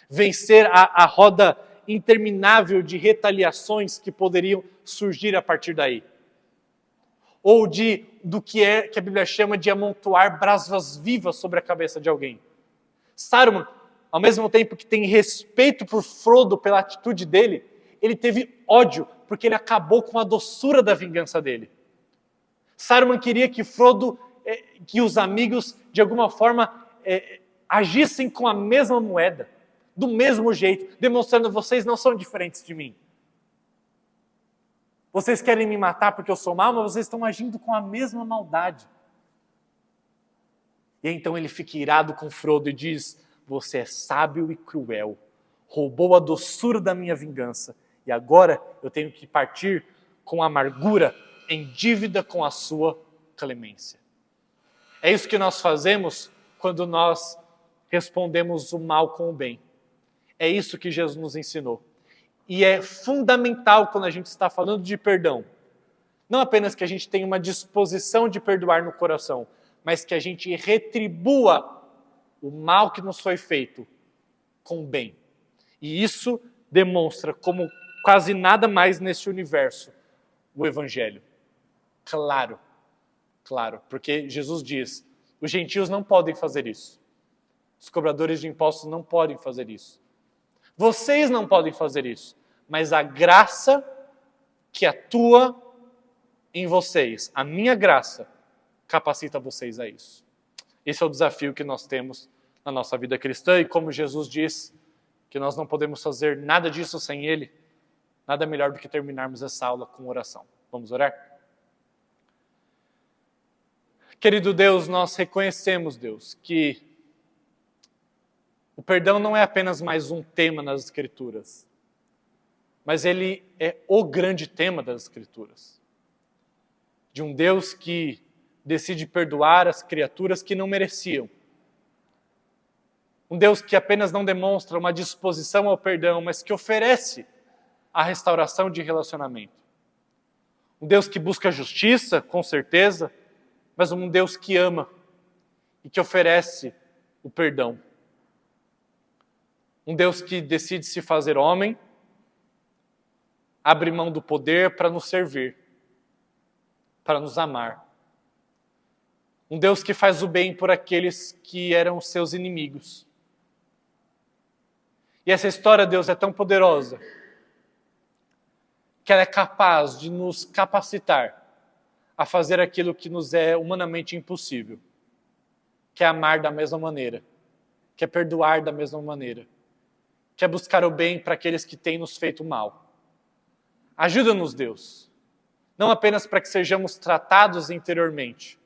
Vencer a roda interminável de retaliações que poderiam surgir a partir daí. Ou do que a Bíblia chama de amontoar brasas vivas sobre a cabeça de alguém. Saruman, ao mesmo tempo que tem respeito por Frodo pela atitude dele, ele teve ódio porque ele acabou com a doçura da vingança dele. Saruman queria que Frodo, que os amigos, de alguma forma, agissem com a mesma moeda, do mesmo jeito, demonstrando: vocês não são diferentes de mim. Vocês querem me matar porque eu sou mau, mas vocês estão agindo com a mesma maldade. E então ele fica irado com Frodo e diz: você é sábio e cruel, roubou a doçura da minha vingança, e agora eu tenho que partir com amargura, em dívida com a sua clemência. É isso que nós fazemos quando nós respondemos o mal com o bem. É isso que Jesus nos ensinou. E é fundamental quando a gente está falando de perdão. Não apenas que a gente tenha uma disposição de perdoar no coração, mas que a gente retribua o mal que nos foi feito com o bem. E isso demonstra como quase nada mais neste universo o Evangelho. Claro, porque Jesus diz, os gentios não podem fazer isso. Os cobradores de impostos não podem fazer isso. Vocês não podem fazer isso. Mas a graça que atua em vocês, a minha graça, capacita vocês a isso. Esse é o desafio que nós temos na nossa vida cristã, e como Jesus diz que nós não podemos fazer nada disso sem Ele, nada melhor do que terminarmos essa aula com oração. Vamos orar? Querido Deus, nós reconhecemos, Deus, que o perdão não é apenas mais um tema nas Escrituras, mas ele é o grande tema das Escrituras. De um Deus que decide perdoar as criaturas que não mereciam. Um Deus que apenas não demonstra uma disposição ao perdão, mas que oferece a restauração de relacionamento. Um Deus que busca justiça, com certeza, mas um Deus que ama e que oferece o perdão. Um Deus que decide se fazer homem, abre mão do poder para nos servir, para nos amar. Um Deus que faz o bem por aqueles que eram seus inimigos. E essa história, Deus, é tão poderosa que ela é capaz de nos capacitar a fazer aquilo que nos é humanamente impossível, que é amar da mesma maneira, que é perdoar da mesma maneira, que é buscar o bem para aqueles que têm nos feito mal. Ajuda-nos, Deus, não apenas para que sejamos tratados interiormente,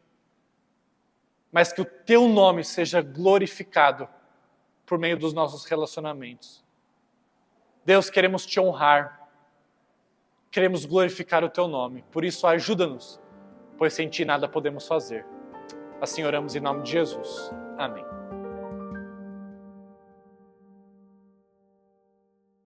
mas que o Teu nome seja glorificado por meio dos nossos relacionamentos. Deus, queremos Te honrar, queremos glorificar o Teu nome, por isso ajuda-nos, pois sem Ti nada podemos fazer. Assim oramos em nome de Jesus. Amém.